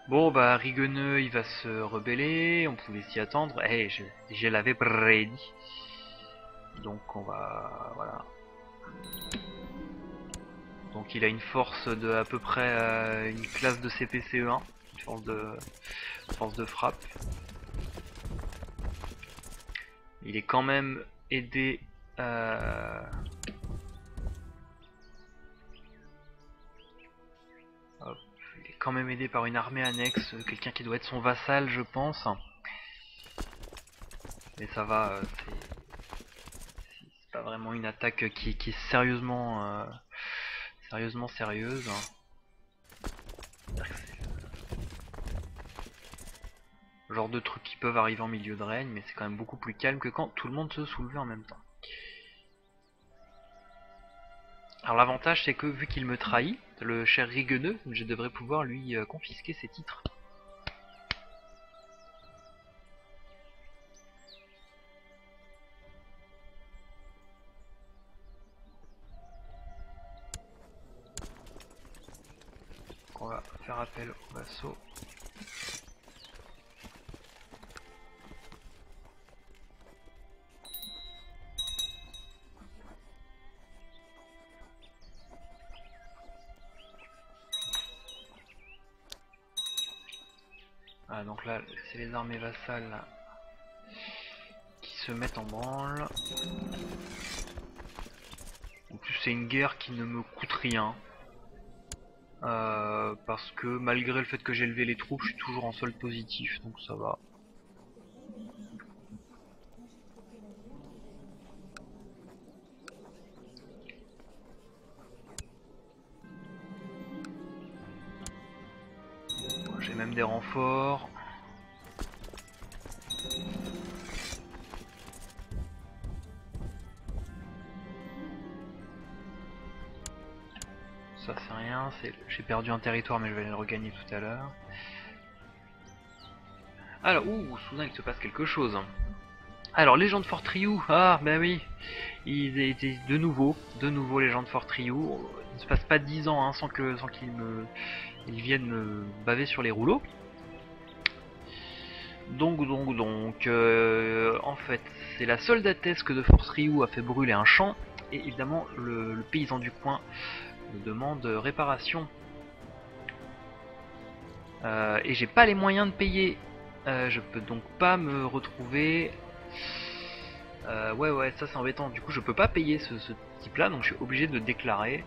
[SPEAKER 1] Bon bah rigueneux il va se rebeller, on pouvait s'y attendre. Eh, je l'avais prédit. Donc on va... voilà. Donc il a une force de à peu près une classe de CPCE1, une force de frappe. Il est quand même aidé... Hop, il est quand même aidé par une armée annexe, quelqu'un qui doit être son vassal je pense. Mais ça va, c'est pas vraiment une attaque qui est sérieusement sérieuse. Genre de trucs qui peuvent arriver en milieu de règne, mais c'est quand même beaucoup plus calme que quand tout le monde se soulevait en même temps. Alors l'avantage c'est que vu qu'il me trahit, le cher rigueneux, je devrais pouvoir lui confisquer ses titres. Donc on va faire appel au vassaux. Ah, donc là, c'est les armées vassales là, qui se mettent en branle. En plus, c'est une guerre qui ne me coûte rien. Parce que malgré le fait que j'ai élevé les troupes, je suis toujours en solde positif, donc ça va. J'ai même des renforts. Ça c'est rien, j'ai perdu un territoire mais je vais aller le regagner tout à l'heure. Alors, soudain il se passe quelque chose. Alors, les gens de Fort Rioux, ah bah oui, ils étaient de nouveau les gens de Fort Rioux. Il ne se passe pas 10 ans hein, sans qu'ils viennent me baver sur les rouleaux. Donc, en fait, c'est la soldatesque de Fort Rioux a fait brûler un champ, et évidemment, le paysan du coin me demande réparation. Et j'ai pas les moyens de payer. Je peux donc pas me retrouver... ouais, ça c'est embêtant. Du coup, je peux pas payer ce type là, donc je suis obligé de déclarer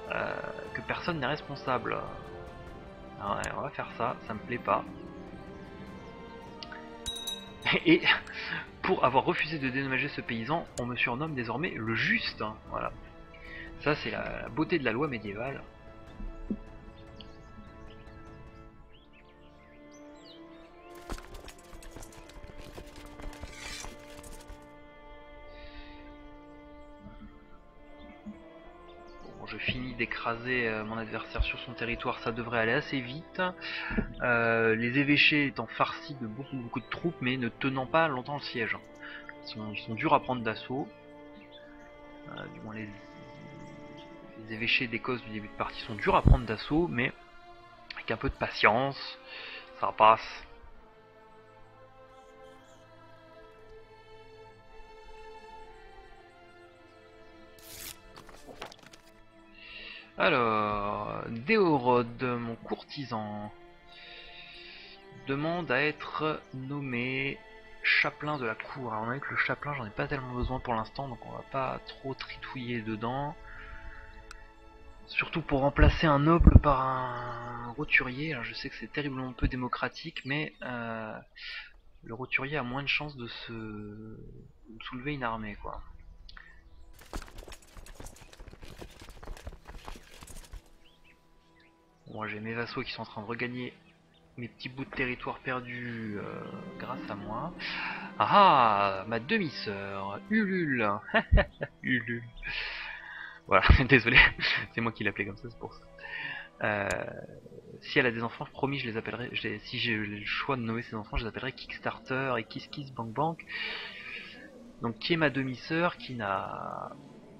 [SPEAKER 1] que personne n'est responsable. Alors, ouais, on va faire ça, ça me plaît pas. Et pour avoir refusé de dédommager ce paysan, on me surnomme désormais le juste. Hein, voilà. Ça c'est la beauté de la loi médiévale. Je finis d'écraser mon adversaire sur son territoire, ça devrait aller assez vite. Les évêchés étant farcis de beaucoup de troupes, mais ne tenant pas longtemps le siège. Ils sont durs à prendre d'assaut. Du moins les évêchés d'Écosse du début de partie sont durs à prendre d'assaut, mais avec un peu de patience, ça passe. Alors, Déorod, mon courtisan, demande à être nommé chapelain de la cour. Alors on a vu que le chapelain, j'en ai pas tellement besoin pour l'instant, donc on va pas trop tritouiller dedans. Surtout pour remplacer un noble par un roturier. Alors je sais que c'est terriblement peu démocratique, mais le roturier a moins de chances de soulever une armée, quoi. Bon, moi j'ai mes vassaux qui sont en train de regagner mes petits bouts de territoire perdus grâce à moi. Ah, ma demi-sœur, Ulule. Ulule. Voilà, désolé, c'est moi qui l'appelais comme ça, c'est pour ça. Si elle a des enfants, promis, je les appellerai. Si j'ai le choix de nommer ses enfants, je les appellerai Kickstarter et Kiss Kiss Bank Bank. Donc, qui est ma demi-sœur, qui n'a,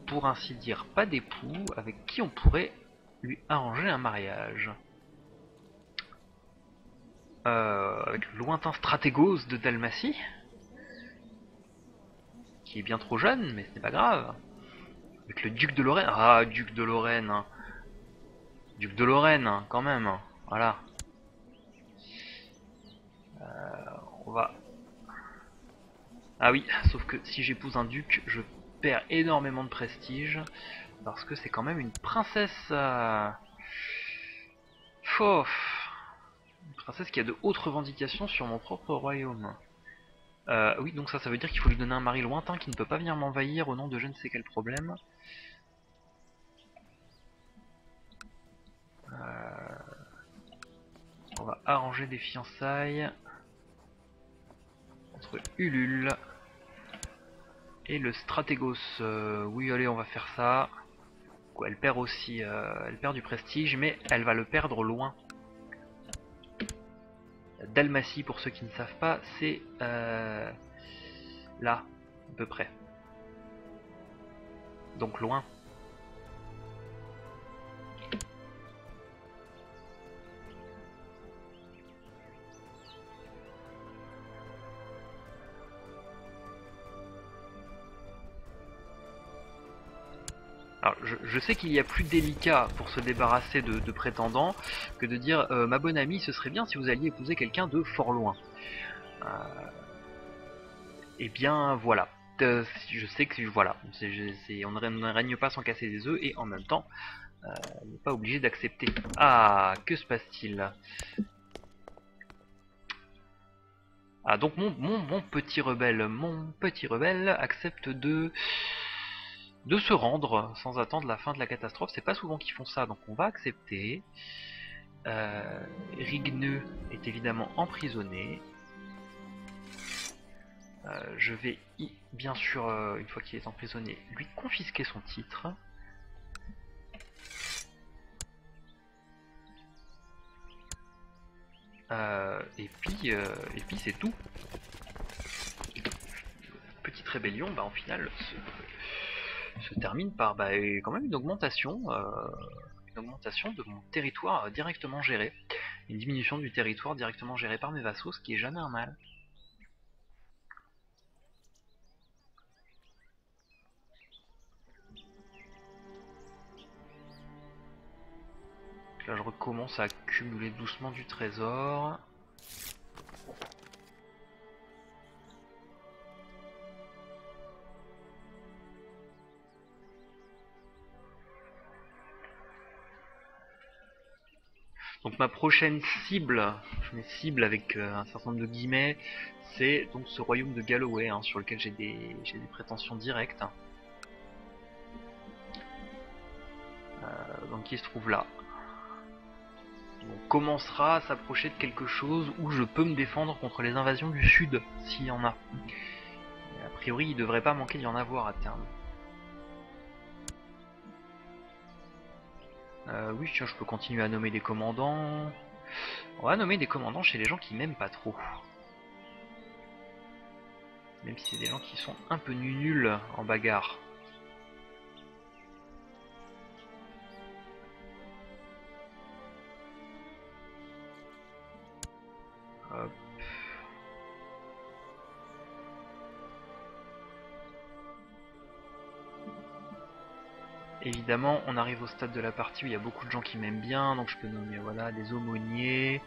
[SPEAKER 1] pour ainsi dire, pas d'époux, avec qui on pourrait lui arranger un mariage. Avec le lointain Stratégos de Dalmatie, qui est bien trop jeune, mais ce n'est pas grave. Avec le duc de Lorraine. Ah, duc de Lorraine. Hein. Duc de Lorraine, hein, quand même. Hein. Voilà. On va... Ah oui, sauf que si j'épouse un duc, je perds énormément de prestige. Parce que c'est quand même une princesse... Une princesse qui a de hautes revendications sur mon propre royaume. Oui, donc ça veut dire qu'il faut lui donner un mari lointain qui ne peut pas venir m'envahir au nom de je ne sais quel problème. On va arranger des fiançailles entre Ulule et le Stratégos. Oui, allez, on va faire ça. Elle perd aussi, elle perd du prestige, mais elle va le perdre loin. La Dalmatie, pour ceux qui ne savent pas, c'est là, à peu près. Donc loin. Alors, je sais qu'il y a plus délicat pour se débarrasser de prétendants que de dire ma bonne amie, ce serait bien si vous alliez épouser quelqu'un de fort loin. Eh bien voilà. Je sais que voilà, on ne règne pas sans casser des œufs et en même temps, on n'est pas obligé d'accepter. Ah, que se passe-t-il? Ah, donc mon petit rebelle accepte de se rendre sans attendre la fin de la catastrophe. C'est pas souvent qu'ils font ça, donc on va accepter. Rigneux est évidemment emprisonné. Je vais bien sûr, une fois qu'il est emprisonné, lui confisquer son titre. Et puis c'est tout. Petite rébellion, bah en final se termine par quand même une augmentation de mon territoire directement géré, une diminution du territoire directement géré par mes vassaux, ce qui est jamais un mal. Là je recommence à accumuler doucement du trésor. Donc ma prochaine cible, je mets cible avec un certain nombre de guillemets, c'est donc ce royaume de Galloway, hein, sur lequel j'ai des prétentions directes. Donc qui se trouve là. On commencera à s'approcher de quelque chose où je peux me défendre contre les invasions du sud, s'il y en a. Et a priori, il devrait pas manquer d'y en avoir à terme. Oui, tiens, je peux continuer à nommer des commandants. On va nommer des commandants chez les gens qui m'aiment pas trop. Même si c'est des gens qui sont un peu nuls en bagarre. évidemment, on arrive au stade de la partie où il y a beaucoup de gens qui m'aiment bien, donc je peux nommer voilà, des aumôniers.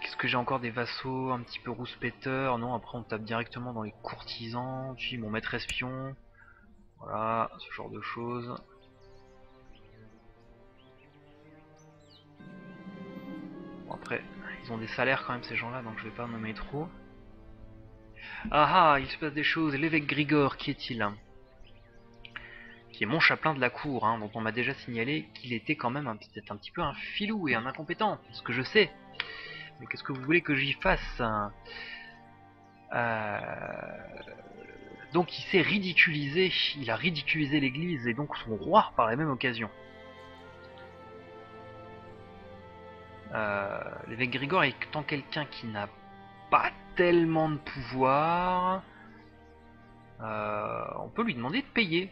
[SPEAKER 1] Qu'est-ce que j'ai encore, des vassaux un petit peu rouspéteurs? Non, après on tape directement dans les courtisans, puis mon maître espion. Voilà, ce genre de choses. Bon, après, ils ont des salaires quand même ces gens-là, donc je vais pas nommer trop. Ah ah, il se passe des choses. L'évêque Grigor, qui est-il? Qui est mon chapelain de la cour, hein, dont on m'a déjà signalé qu'il était quand même peut-être un petit peu un filou et un incompétent, ce que je sais. Mais qu'est-ce que vous voulez que j'y fasse? Donc il s'est ridiculisé, il a ridiculisé l'église et donc son roi par la même occasion. L'évêque Grigor étant quelqu'un qui n'a pas tellement de pouvoir, on peut lui demander de payer.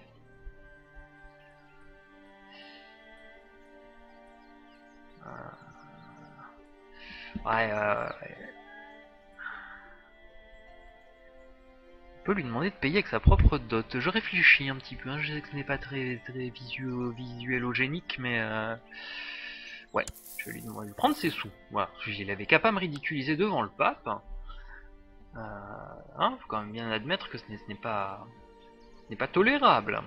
[SPEAKER 1] Ouais, on peut lui demander de payer avec sa propre dot. Je réfléchis un petit peu, hein. Je sais que ce n'est pas très visuelogénique, mais ouais, je vais lui demander de prendre ses sous. Voilà, il avait qu'à pas me ridiculiser devant le pape. Hein, faut quand même bien admettre que ce n'est pas tolérable.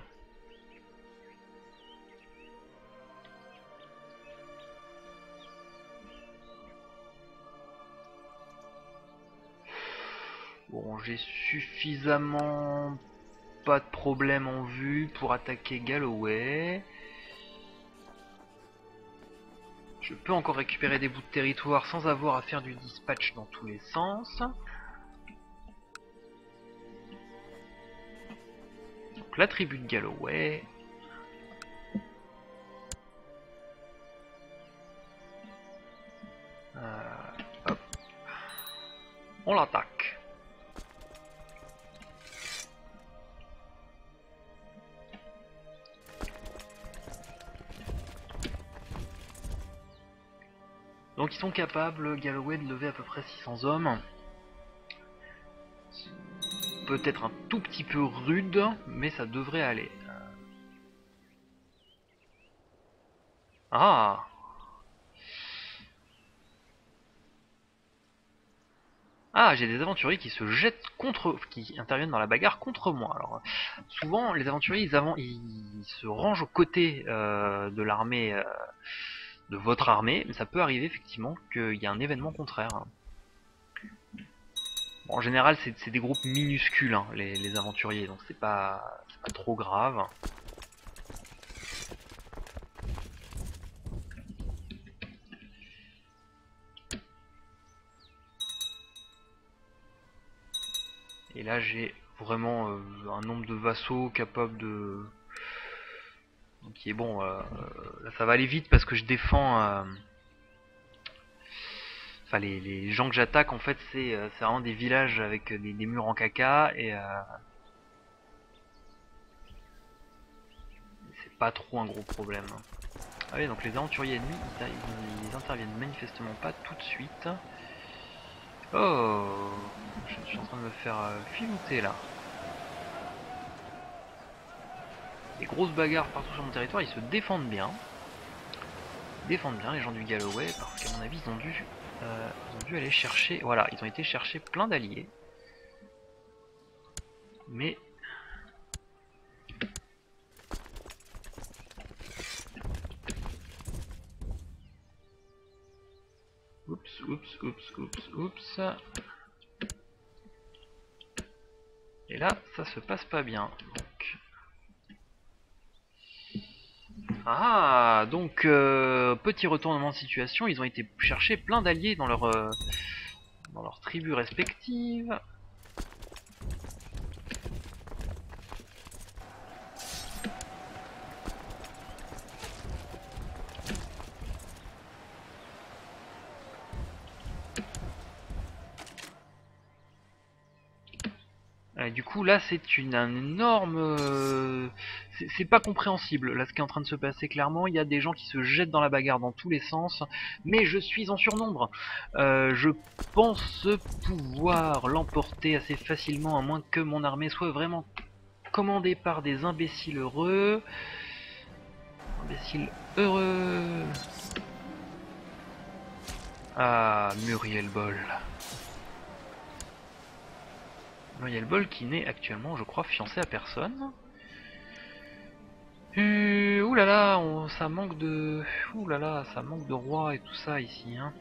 [SPEAKER 1] Bon, j'ai suffisamment pas de problème en vue pour attaquer Galloway. Je peux encore récupérer des bouts de territoire sans avoir à faire du dispatch dans tous les sens. Donc la tribu de Galloway. Hop. On l'attaque. Donc ils sont capables, Galloway, de lever à peu près 600 hommes. Peut-être un tout petit peu rude, mais ça devrait aller. Ah! Ah, j'ai des aventuriers qui se jettent qui interviennent dans la bagarre contre moi. Alors, souvent, les aventuriers, ils se rangent aux côtés de l'armée, de votre armée, mais ça peut arriver effectivement qu'il y a un événement contraire. Bon, en général, c'est des groupes minuscules, hein, les aventuriers, donc c'est pas trop grave. Et là, j'ai vraiment un nombre de vassaux capables de... Donc, qui est bon, là ça va aller vite parce que je défends... Enfin, les gens que j'attaque, en fait, c'est vraiment des villages avec des murs en caca et c'est pas trop un gros problème. Ah oui, donc les aventuriers ennemis, ils interviennent manifestement pas tout de suite. Oh, je suis en train de me faire filouter là. Des grosses bagarres partout sur mon territoire, ils se défendent bien. Les gens du Galloway, parce qu'à mon avis, ils ont dû aller chercher... Voilà, ils ont été chercher plein d'alliés. Mais... Oups. Et là, ça se passe pas bien. Donc... Ah, donc petit retournement de situation, ils ont été chercher plein d'alliés dans leurs tribus respectives. Du coup là c'est un énorme... c'est pas compréhensible là ce qui est en train de se passer clairement. Il y a des gens qui se jettent dans la bagarre dans tous les sens. Mais je suis en surnombre. Je pense pouvoir l'emporter assez facilement à moins que mon armée soit vraiment commandée par des imbéciles heureux. Imbéciles heureux. Ah, Muriel Boll. Muriel Boll qui n'est actuellement, je crois, fiancée à personne. Oulala, ça manque de... Oulala, ça manque de roi et tout ça ici, hein.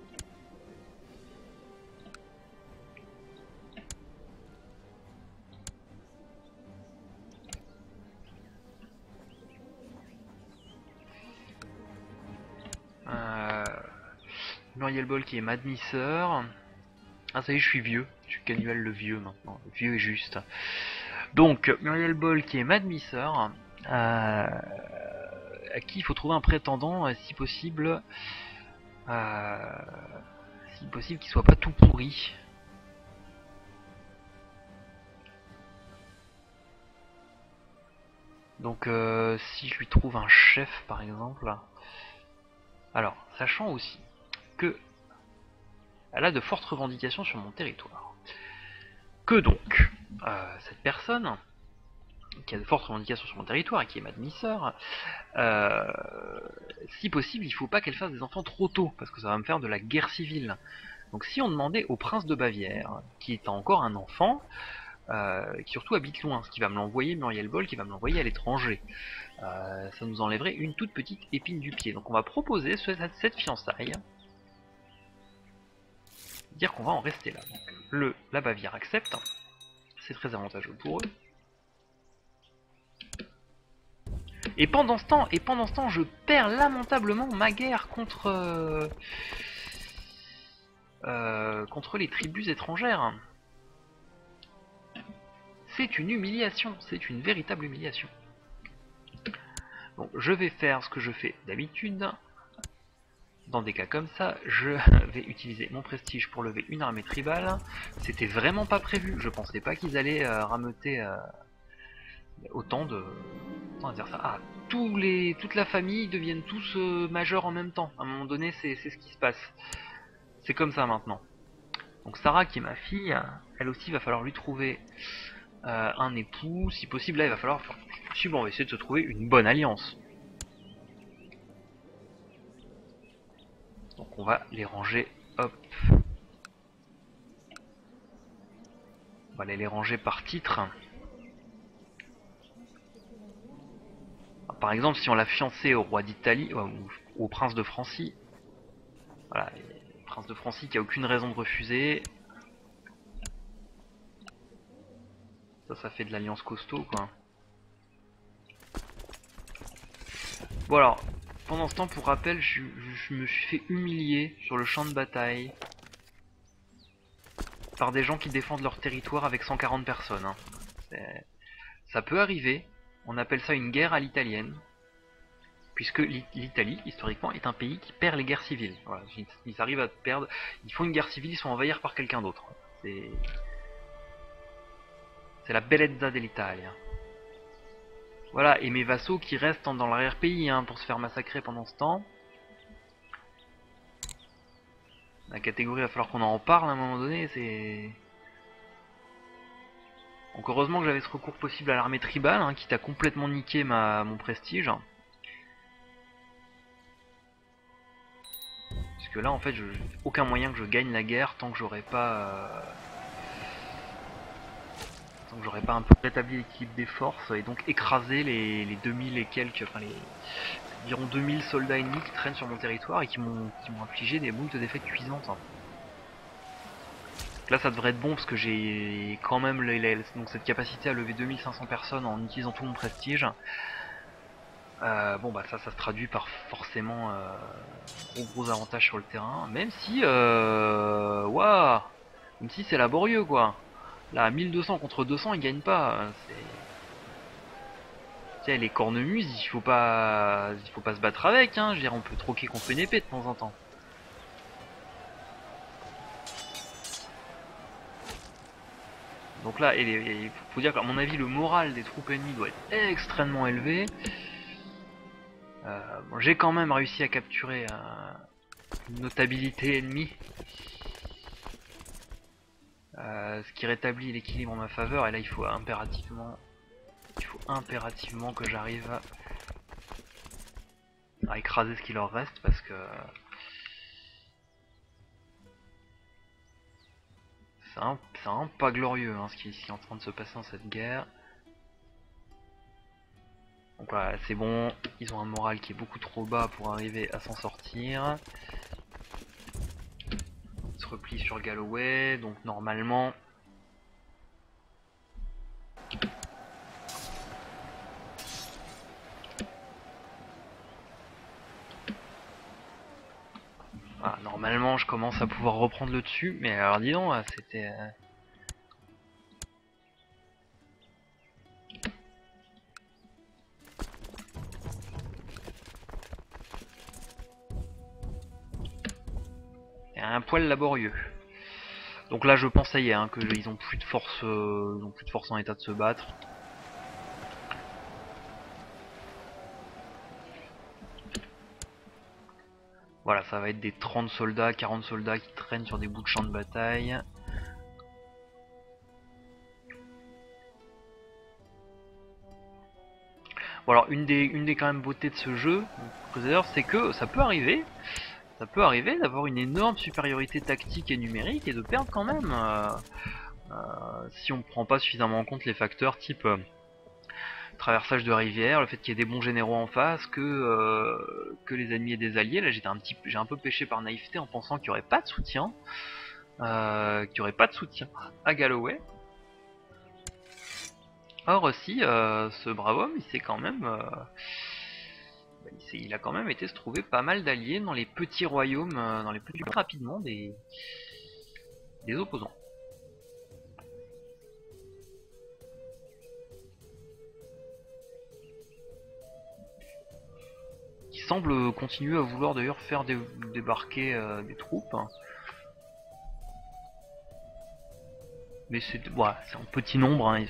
[SPEAKER 1] Muriel Boll qui est ma demi-sœur. Ah ça y est, je suis vieux. Je suis Canuel le vieux maintenant. Le vieux est juste. Donc, Muriel Boll qui est ma demi-sœur. À qui il faut trouver un prétendant, si possible. Si possible qu'il soit pas tout pourri. Donc si je lui trouve un chef par exemple. Alors, sachant aussi que elle a de fortes revendications sur mon territoire. Que donc, cette personne qui a de fortes revendications sur mon territoire et qui est ma demi-sœur, si possible, il faut pas qu'elle fasse des enfants trop tôt, parce que ça va me faire de la guerre civile. Donc si on demandait au prince de Bavière, qui est encore un enfant, qui surtout habite loin, ce qui va me l'envoyer Muriel Boll, qui va me l'envoyer à l'étranger, ça nous enlèverait une toute petite épine du pied. Donc on va proposer cette fiançaille, dire qu'on va en rester là. Donc la Bavière accepte, c'est très avantageux pour eux. Et pendant ce temps, je perds lamentablement ma guerre contre les tribus étrangères. C'est une humiliation, c'est une véritable humiliation. Donc je vais faire ce que je fais d'habitude. Dans des cas comme ça, je vais utiliser mon prestige pour lever une armée tribale. C'était vraiment pas prévu, je pensais pas qu'ils allaient rameuter autant de... Autant à dire ça. Ah, toute la famille deviennent tous majeurs en même temps. À un moment donné, c'est ce qui se passe. C'est comme ça maintenant. Donc Sarah, qui est ma fille, elle aussi, va falloir lui trouver un époux. Si possible, là, il va falloir... Si bon, on va essayer de se trouver une bonne alliance. Donc on va les ranger, hop. On va les ranger par titre. Par exemple, si on l'a fiancé au roi d'Italie, ou au prince de Francie, voilà, le prince de Francie qui a aucune raison de refuser. Ça fait de l'alliance costaud, quoi. Bon alors, pendant ce temps, pour rappel, je me suis fait humilier sur le champ de bataille par des gens qui défendent leur territoire avec 140 personnes. Hein. Ça peut arriver, on appelle ça une guerre à l'italienne, puisque l'Italie, historiquement, est un pays qui perd les guerres civiles. Voilà, ils arrivent à perdre, ils font une guerre civile, ils sont envahis par quelqu'un d'autre. C'est la bellezza dell'Italia. Voilà, et mes vassaux qui restent dans l'arrière-pays hein, pour se faire massacrer pendant ce temps. La catégorie, il va falloir qu'on en parle à un moment donné, c'est... Donc heureusement que j'avais ce recours possible à l'armée tribale, hein, qui t'a complètement niqué mon prestige. Parce que là, en fait, aucun moyen que je gagne la guerre tant que j'aurais pas... tant que j'aurais pas un peu rétabli l'équilibre des forces et donc écrasé les 2000 et quelques... Enfin, les environ 2000 soldats ennemis qui traînent sur mon territoire et qui m'ont infligé des moult défaites cuisantes. Hein. Là ça devrait être bon parce que j'ai quand même donc cette capacité à lever 2500 personnes en utilisant tout mon prestige. Bon bah ça se traduit par forcément gros avantages sur le terrain, même si waouh, même si c'est laborieux quoi. Là 1200 contre 200 ils gagnent pas. Tiens, les cornemuses il faut pas se battre avec hein. Je veux dire on peut troquer contre une épée de temps en temps. Donc là, il faut dire qu'à mon avis, le moral des troupes ennemies doit être extrêmement élevé. Bon, j'ai quand même réussi à capturer une notabilité ennemie. Ce qui rétablit l'équilibre en ma faveur. Et là, il faut impérativement que j'arrive à écraser ce qui leur reste parce que c'est un pas glorieux hein, ce qui est ici en train de se passer dans cette guerre. Donc voilà, c'est bon, ils ont un moral qui est beaucoup trop bas pour arriver à s'en sortir. Ils se replient sur Galloway, donc normalement... Voilà, normalement je commence à pouvoir reprendre le dessus, mais alors dis donc, c'était... un poil laborieux. Donc là je pense ça y est, hein, qu'ils ont plus de force, en état de se battre. Voilà, ça va être des 30 soldats, 40 soldats qui traînent sur des bouts de champ de bataille. Bon alors une des quand même beautés de ce jeu, c'est que ça peut arriver d'avoir une énorme supériorité tactique et numérique et de perdre quand même si on prend pas suffisamment en compte les facteurs type traversage de rivière, le fait qu'il y ait des bons généraux en face, que les ennemis aient des alliés. Là j'ai un peu péché par naïveté en pensant qu'il n'y aurait pas de soutien, à Galloway. Or si ce brave homme il a quand même été se trouver pas mal d'alliés dans les petits royaumes, dans les plus rapidement des opposants. Qui semble continuer à vouloir d'ailleurs faire débarquer des troupes. Mais c'est en petit nombre, hein,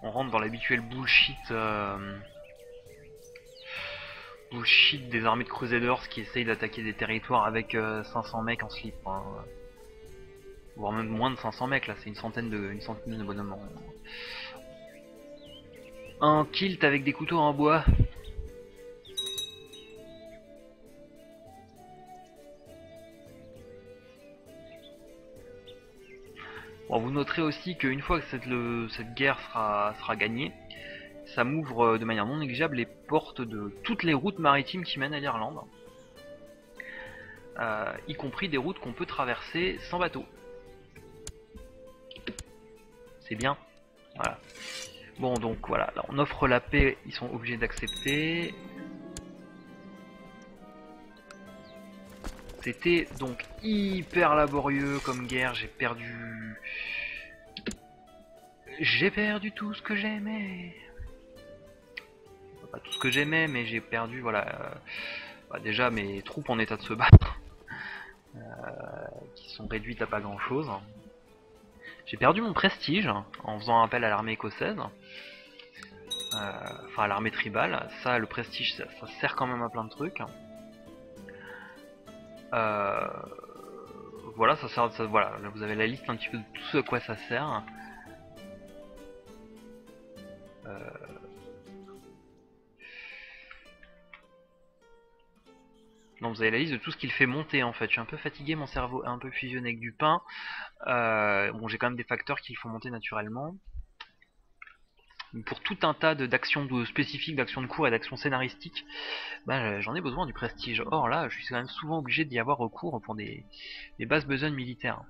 [SPEAKER 1] on rentre dans l'habituel bullshit des armées de Crusaders qui essayent d'attaquer des territoires avec 500 mecs en slip. Hein. Voire même moins de 500 mecs, là c'est une centaine de bonhommes. Un kilt avec des couteaux en bois. Bon, vous noterez aussi qu'une fois que cette guerre sera gagnée, ça m'ouvre de manière non négligeable les portes de toutes les routes maritimes qui mènent à l'Irlande. Y compris des routes qu'on peut traverser sans bateau. C'est bien. Voilà. Bon donc voilà, là on offre la paix, ils sont obligés d'accepter. C'était donc hyper laborieux comme guerre, j'ai perdu tout ce que j'aimais. Pas tout ce que j'aimais, mais j'ai perdu, voilà, déjà mes troupes en état de se battre, qui sont réduites à pas grand chose. J'ai perdu mon prestige en faisant appel à l'armée écossaise, enfin à l'armée tribale. Ça, le prestige, ça sert quand même à plein de trucs. Voilà, ça sert, voilà, là vous avez la liste un petit peu de tout ce à quoi ça sert. Non, vous avez la liste de tout ce qu'il fait monter en fait. Je suis un peu fatigué, mon cerveau est un peu fusionné avec du pain. Bon, j'ai quand même des facteurs qui le font monter naturellement. Pour tout un tas d'actions spécifiques, d'actions de cours et d'actions scénaristiques, j'en ai besoin du prestige. Or là, je suis quand même souvent obligé d'y avoir recours pour des bases besognes militaires.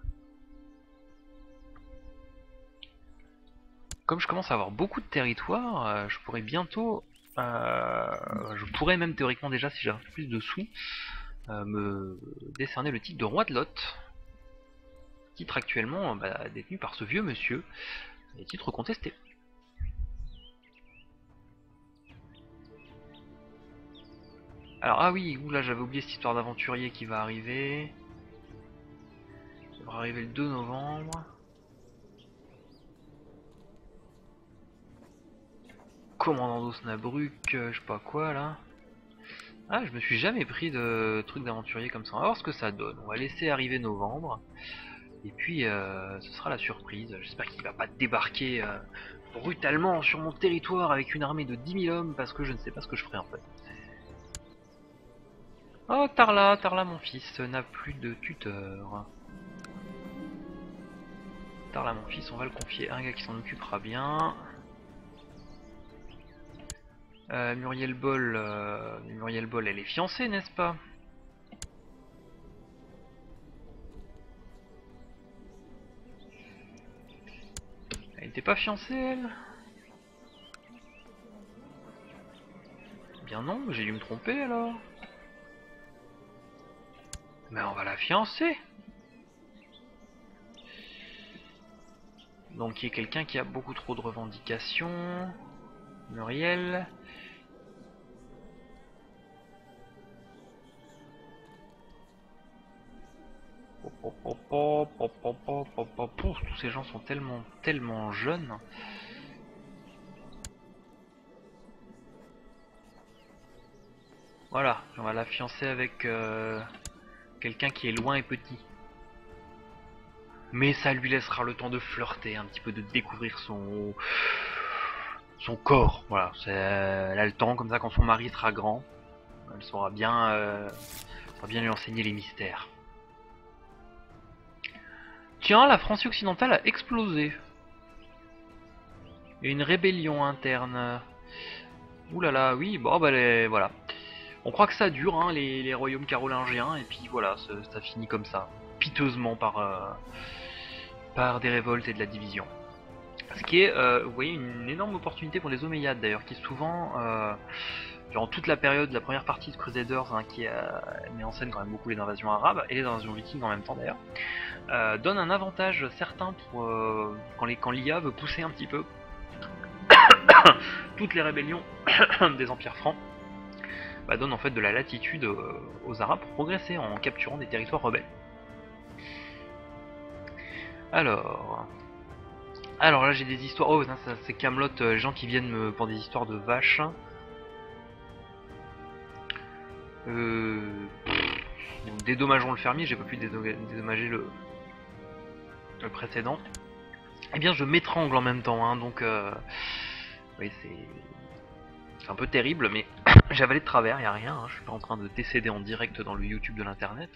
[SPEAKER 1] Comme je commence à avoir beaucoup de territoire, je pourrais bientôt, je pourrais même théoriquement déjà, si j'avais plus de sous, me décerner le titre de roi de Lot, titre actuellement détenu par ce vieux monsieur, et titre contesté. Alors ah oui, là j'avais oublié cette histoire d'aventurier qui va arriver. Pour arriver le 2 novembre. Commandant d'Osnabrück, je sais pas quoi là. Ah, je me suis jamais pris de trucs d'aventurier comme ça. On va voir ce que ça donne. On va laisser arriver novembre. Et puis, ce sera la surprise. J'espère qu'il va pas débarquer brutalement sur mon territoire avec une armée de 10 000 hommes parce que je ne sais pas ce que je ferai en fait. Oh, Tarla, mon fils, n'a plus de tuteur. Tarla, mon fils, on va le confier à un gars qui s'en occupera bien. Muriel Boll, elle est fiancée, n'est-ce pas? Elle n'était pas fiancée, elle? Bien non, j'ai dû me tromper alors. Mais on va la fiancer. Donc il y a quelqu'un qui a beaucoup trop de revendications. Muriel. Tous ces gens sont tellement jeunes. Voilà, on va la fiancer avec quelqu'un qui est loin et petit. Mais ça lui laissera le temps de flirter, un petit peu de découvrir son corps. Voilà, elle a le temps, comme ça quand son mari sera grand, elle saura bien lui enseigner les mystères. Tiens, la Francie occidentale a explosé. Il y a une rébellion interne. Ouh là là, oui, bon bah voilà. On croit que ça dure, hein, les royaumes carolingiens, et puis voilà, ça finit comme ça, piteusement par des révoltes et de la division. Ce qui est, vous voyez, une énorme opportunité pour les Omeyyades d'ailleurs, qui souvent, durant toute la période, la première partie de Crusaders, hein, qui met en scène quand même beaucoup les invasions arabes, et les invasions vikings en même temps d'ailleurs, donne un avantage certain pour quand l'IA veut pousser un petit peu toutes les rébellions des empires francs. Donne en fait de la latitude aux Arabes pour progresser en capturant des territoires rebelles. Alors là j'ai des histoires. Oh, ça c'est Camelot, les gens qui viennent pour des histoires de vaches. Dédommageons le fermier, j'ai pas pu dédommager le précédent. Eh bien je m'étrangle en même temps, hein, donc oui, c'est un peu terrible, mais j'ai avalé de travers, y a rien, hein, je suis pas en train de décéder en direct dans le YouTube de l'internet.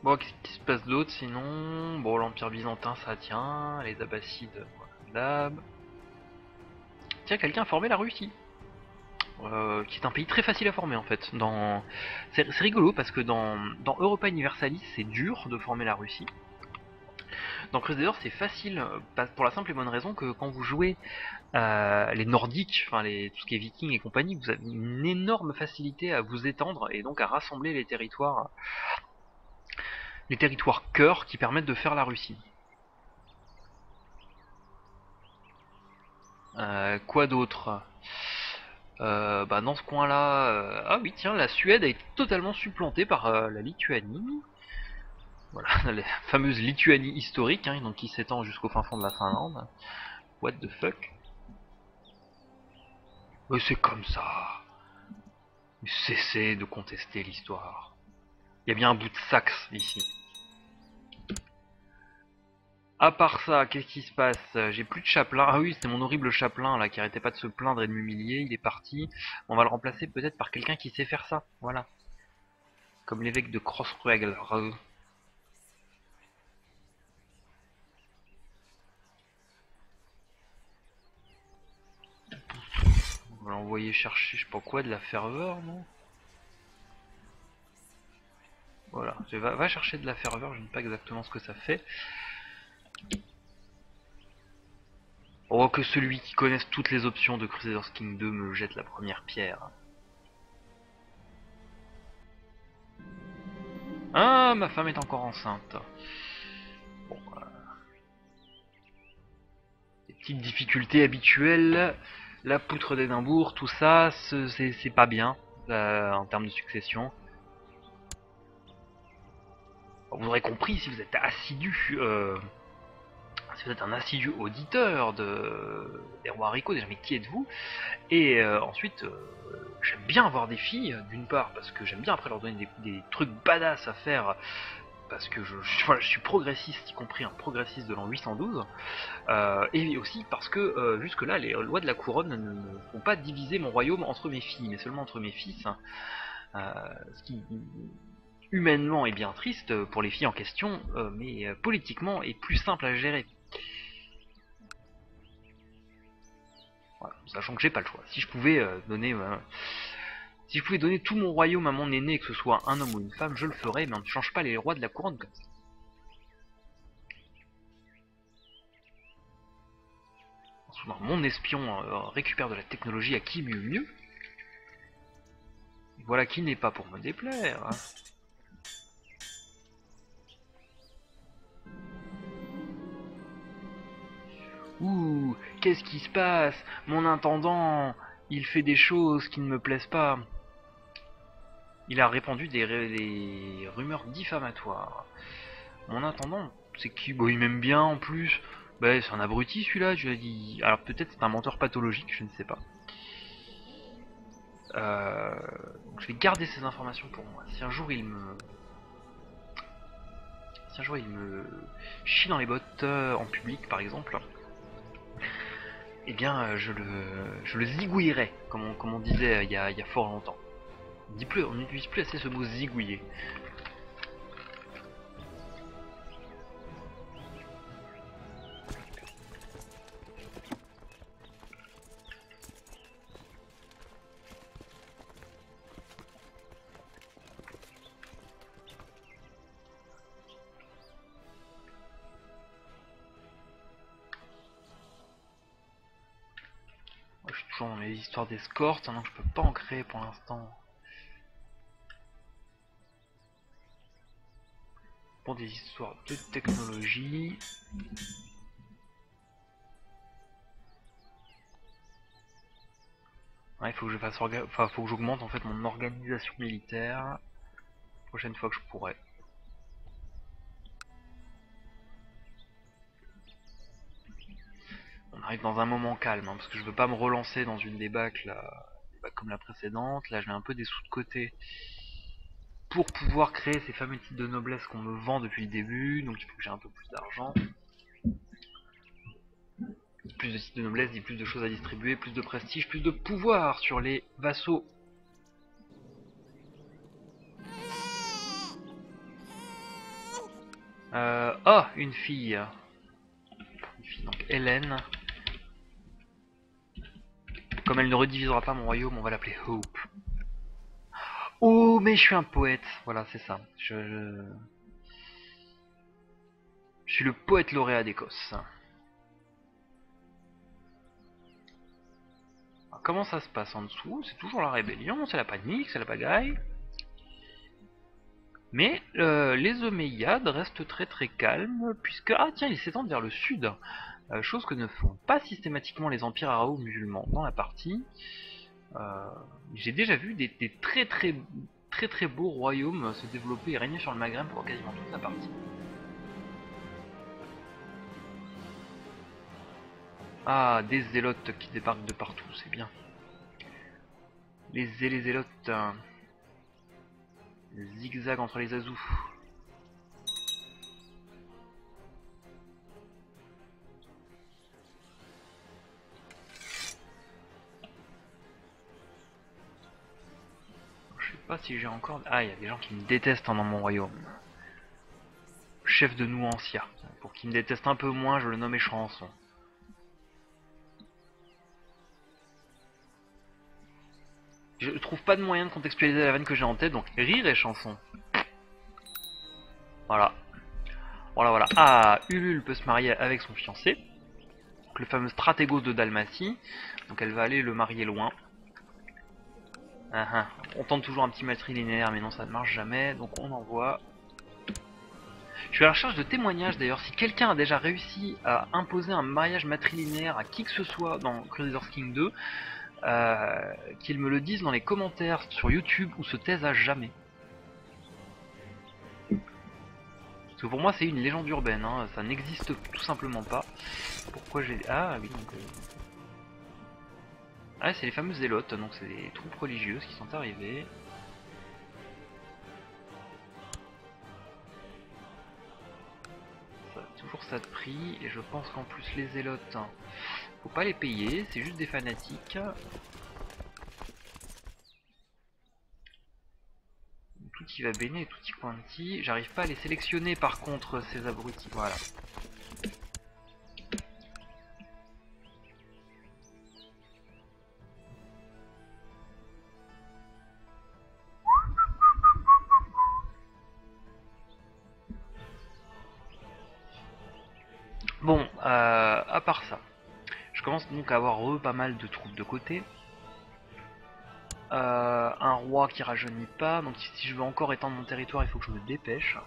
[SPEAKER 1] Bon, qu'est-ce qui se passe d'autre sinon? Bon, l'Empire byzantin ça tient, les Abbassides, voilà. Tiens, quelqu'un a formé la Russie. Qui est un pays très facile à former en fait. C'est rigolo parce que dans Europa Universalis c'est dur de former la Russie. Dans Crusader c'est facile pour la simple et bonne raison que quand vous jouez les nordiques, enfin tout ce qui est vikings et compagnie, vous avez une énorme facilité à vous étendre et donc à rassembler les territoires cœurs qui permettent de faire la Russie. Quoi d'autre? Dans ce coin-là, ah oui tiens, la Suède a été totalement supplantée par la Lituanie. Voilà, la fameuse Lituanie historique, hein, donc qui s'étend jusqu'au fin fond de la Finlande. What the fuck? Mais c'est comme ça. Cessez de contester l'histoire. Il y a bien un bout de Saxe ici. À part ça, qu'est-ce qui se passe? J'ai plus de chapelain. Ah oui, c'est mon horrible chapelain là qui arrêtait pas de se plaindre et de m'humilier. Il est parti. On va le remplacer peut-être par quelqu'un qui sait faire ça. Voilà. Comme l'évêque de Crossrègle. On va l'envoyer chercher je sais pas quoi, de la ferveur, non? Voilà, va chercher de la ferveur, je ne sais pas exactement ce que ça fait. Oh, que celui qui connaisse toutes les options de Crusader Kings 2 me jette la première pierre. Ah, ma femme est encore enceinte. Bon, des petites difficultés habituelles. La poutre d'Édimbourg, tout ça, c'est pas bien en termes de succession. Vous aurez compris si vous êtes assidu, si vous êtes un assidu auditeur des Rois Haricots, déjà, mais qui êtes-vous? Et ensuite, j'aime bien avoir des filles, d'une part, parce que j'aime bien après leur donner des trucs badass à faire, parce que voilà, je suis progressiste, y compris un progressiste de l'an 812, et aussi parce que jusque-là, les lois de la couronne ne font pas diviser mon royaume entre mes filles, mais seulement entre mes fils, ce qui humainement est bien triste pour les filles en question, mais politiquement est plus simple à gérer. Voilà, sachant que j'ai pas le choix. Si je pouvais donner tout mon royaume à mon aîné, que ce soit un homme ou une femme, je le ferais, mais on ne change pas les rois de la couronne comme ça. Soudain, mon espion récupère de la technologie à qui mieux. Voilà qui n'est pas pour me déplaire. Hein. Ouh, qu'est-ce qui se passe? Mon intendant, il fait des choses qui ne me plaisent pas. Il a répandu des rumeurs diffamatoires. Mon intendant, c'est qui? Bon, il m'aime bien en plus. Bah, c'est un abruti celui-là, je l'ai dit. Alors peut-être c'est un menteur pathologique, je ne sais pas. Donc je vais garder ces informations pour moi. Si un jour il me chie dans les bottes en public, par exemple, eh bien je le zigouillerai, comme on disait il y a fort longtemps. On n'utilise plus assez ce mot zigouiller. Je suis toujours dans mes histoires d'escorte, donc je peux pas en créer pour l'instant. Pour des histoires de technologie. Ouais, il faut que je fasse faut que j'augmente en fait mon organisation militaire. Prochaine fois que je pourrai. On arrive dans un moment calme, hein, parce que je veux pas me relancer dans une débâcle comme la précédente. Là, je mets un peu des sous de côté pour pouvoir créer ces fameux titres de noblesse qu'on me vend depuis le début. Donc il faut que j'ai un peu plus d'argent. Plus de titres de noblesse dit plus de choses à distribuer, plus de prestige, plus de pouvoir sur les vassaux. Oh, une fille. Une fille, donc Hélène. Comme elle ne redivisera pas mon royaume, on va l'appeler Hope. Oh, mais je suis un poète. Voilà, c'est ça. Je suis le poète lauréat d'Écosse. Comment ça se passe en dessous? C'est toujours la rébellion, c'est la panique, c'est la pagaille. Mais les Omeyyades restent très très calmes, puisque... Ah tiens, ils s'étendent vers le sud. Chose que ne font pas systématiquement les empires arabo-musulmans dans la partie. J'ai déjà vu des très beaux royaumes se développer et régner sur le Maghreb pour quasiment toute la partie. Ah, des zélotes qui débarquent de partout, c'est bien. Les zélotes... zigzag entre les azous. Je sais pas si j'ai encore... Ah, il y a des gens qui me détestent dans mon royaume. Chef de Nouancia. Pour qu'il me déteste un peu moins, je le nomme Chanson. Je trouve pas de moyen de contextualiser la vanne que j'ai en tête, donc rire et chanson. Voilà. Voilà. Ah, Ulule peut se marier avec son fiancé. Donc, le fameux stratégos de Dalmatie. Donc elle va aller le marier loin. On tente toujours un petit matrilinéaire, mais non, ça ne marche jamais. Donc on envoie. Je suis à la recherche de témoignages d'ailleurs. Si quelqu'un a déjà réussi à imposer un mariage matrilinéaire à qui que ce soit dans Crusader Kings 2, qu'ils me le disent dans les commentaires sur YouTube ou se taisent à jamais. Parce que pour moi c'est une légende urbaine, hein. Ça n'existe tout simplement pas. Pourquoi j'ai... Ah oui donc... Ah c'est les fameux zélotes, donc c'est des troupes religieuses qui sont arrivées. Ça a toujours ça de prix, et je pense qu'en plus les zélotes, hein, faut pas les payer, c'est juste des fanatiques. Tout y va bene, tout y quanti. J'arrive pas à les sélectionner par contre ces abrutis, voilà. Bon, à part ça, je commence donc à avoir pas mal de troupes de côté. Un roi qui rajeunit pas, donc si je veux encore étendre mon territoire, il faut que je me dépêche.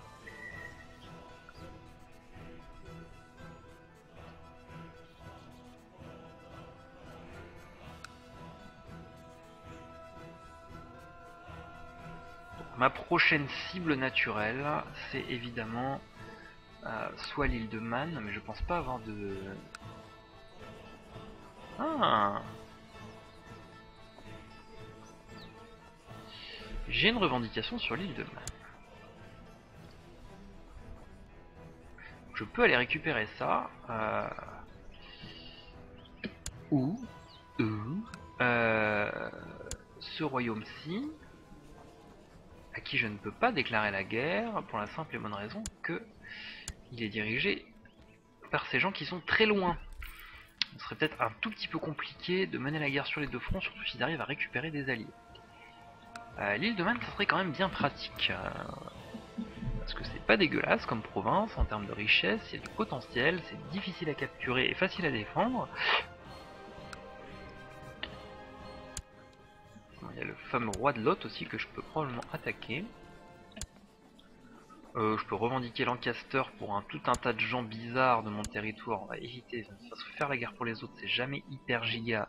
[SPEAKER 1] Donc, ma prochaine cible naturelle, c'est évidemment soit l'île de Man, mais je pense pas avoir de... Ah, j'ai une revendication sur l'île de Man. Je peux aller récupérer ça. Ou ce royaume-ci, à qui je ne peux pas déclarer la guerre, pour la simple et bonne raison que il est dirigé par ces gens qui sont très loin. Ce serait peut-être un tout petit peu compliqué de mener la guerre sur les deux fronts, surtout s'ils arrivent à récupérer des alliés. L'île de Man, ça serait quand même bien pratique. Parce que c'est pas dégueulasse comme province, en termes de richesse, il y a du potentiel, c'est difficile à capturer et facile à défendre. Il y a le fameux roi de Lot aussi que je peux probablement attaquer. Je peux revendiquer Lancaster pour tout un tas de gens bizarres de mon territoire. On va éviter, parce que faire la guerre pour les autres c'est jamais hyper giga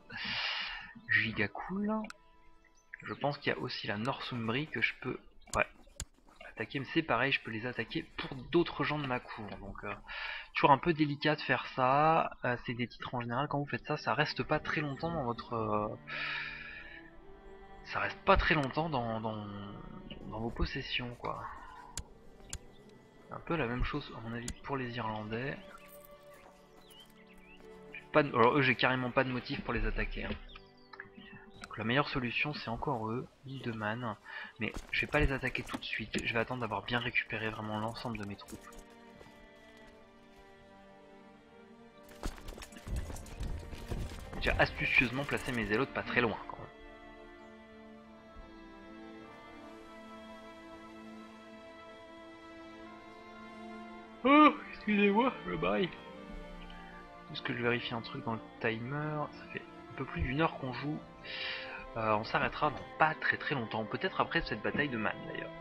[SPEAKER 1] cool. Je pense qu'il y a aussi la Northumbrie que je peux attaquer, mais c'est pareil, je peux les attaquer pour d'autres gens de ma cour. Donc toujours un peu délicat de faire ça. C'est des titres en général, quand vous faites ça, ça reste pas très longtemps dans votre... ça reste pas très longtemps dans vos possessions, quoi. Un peu la même chose à mon avis pour les Irlandais. Alors eux j'ai carrément pas de motif pour les attaquer. Hein. Donc la meilleure solution c'est encore eux, l'île de Man. Mais je vais pas les attaquer tout de suite, je vais attendre d'avoir bien récupéré vraiment l'ensemble de mes troupes. J'ai astucieusement placé mes zélotes pas très loin quand même. Oh, excusez-moi, le bail. Est-ce que je vérifie un truc dans le timer? Ça fait un peu plus d'une heure qu'on joue. On s'arrêtera dans pas très longtemps. Peut-être après cette bataille de Man d'ailleurs.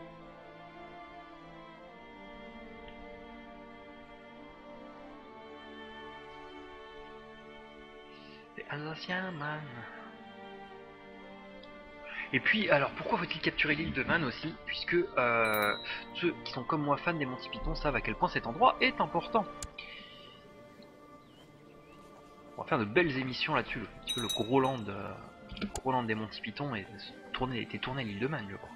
[SPEAKER 1] Les Alsaciens, Man. Et puis, alors pourquoi faut-il capturer l'île de Man aussi? Puisque ceux qui sont comme moi fans des Monty Python savent à quel point cet endroit est important. On va faire de belles émissions là-dessus. Le gros land des Monty Python était tourné à l'île de Man, je crois.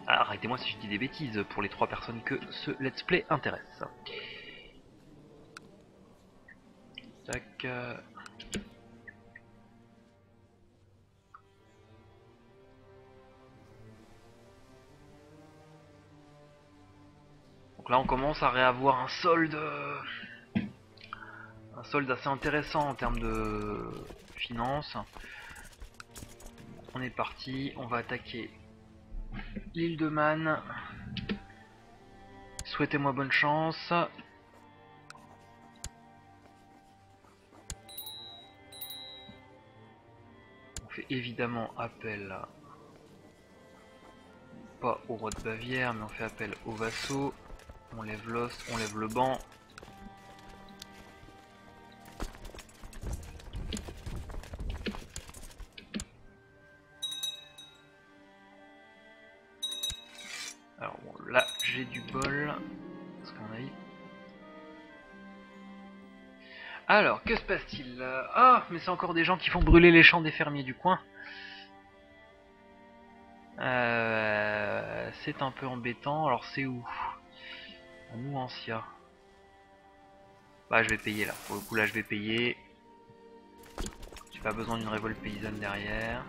[SPEAKER 1] Arrêtez-moi si je dis des bêtises pour les 3 personnes que ce let's play intéresse. Tac. Donc là on commence à réavoir un solde assez intéressant en termes de finances. On est parti, on va attaquer l'île de Man. Souhaitez-moi bonne chance. On fait évidemment appel, pas au roi de Bavière, mais on fait appel aux vassaux. On lève l'os, on lève le banc. Alors bon, là j'ai du bol. Alors, que se passe-t-il? Ah, mais c'est encore des gens qui font brûler les champs des fermiers du coin. C'est un peu embêtant. Alors, c'est où? À Nouancia. Bah, je vais payer là. Pour le coup, là, je vais payer. J'ai pas besoin d'une révolte paysanne derrière.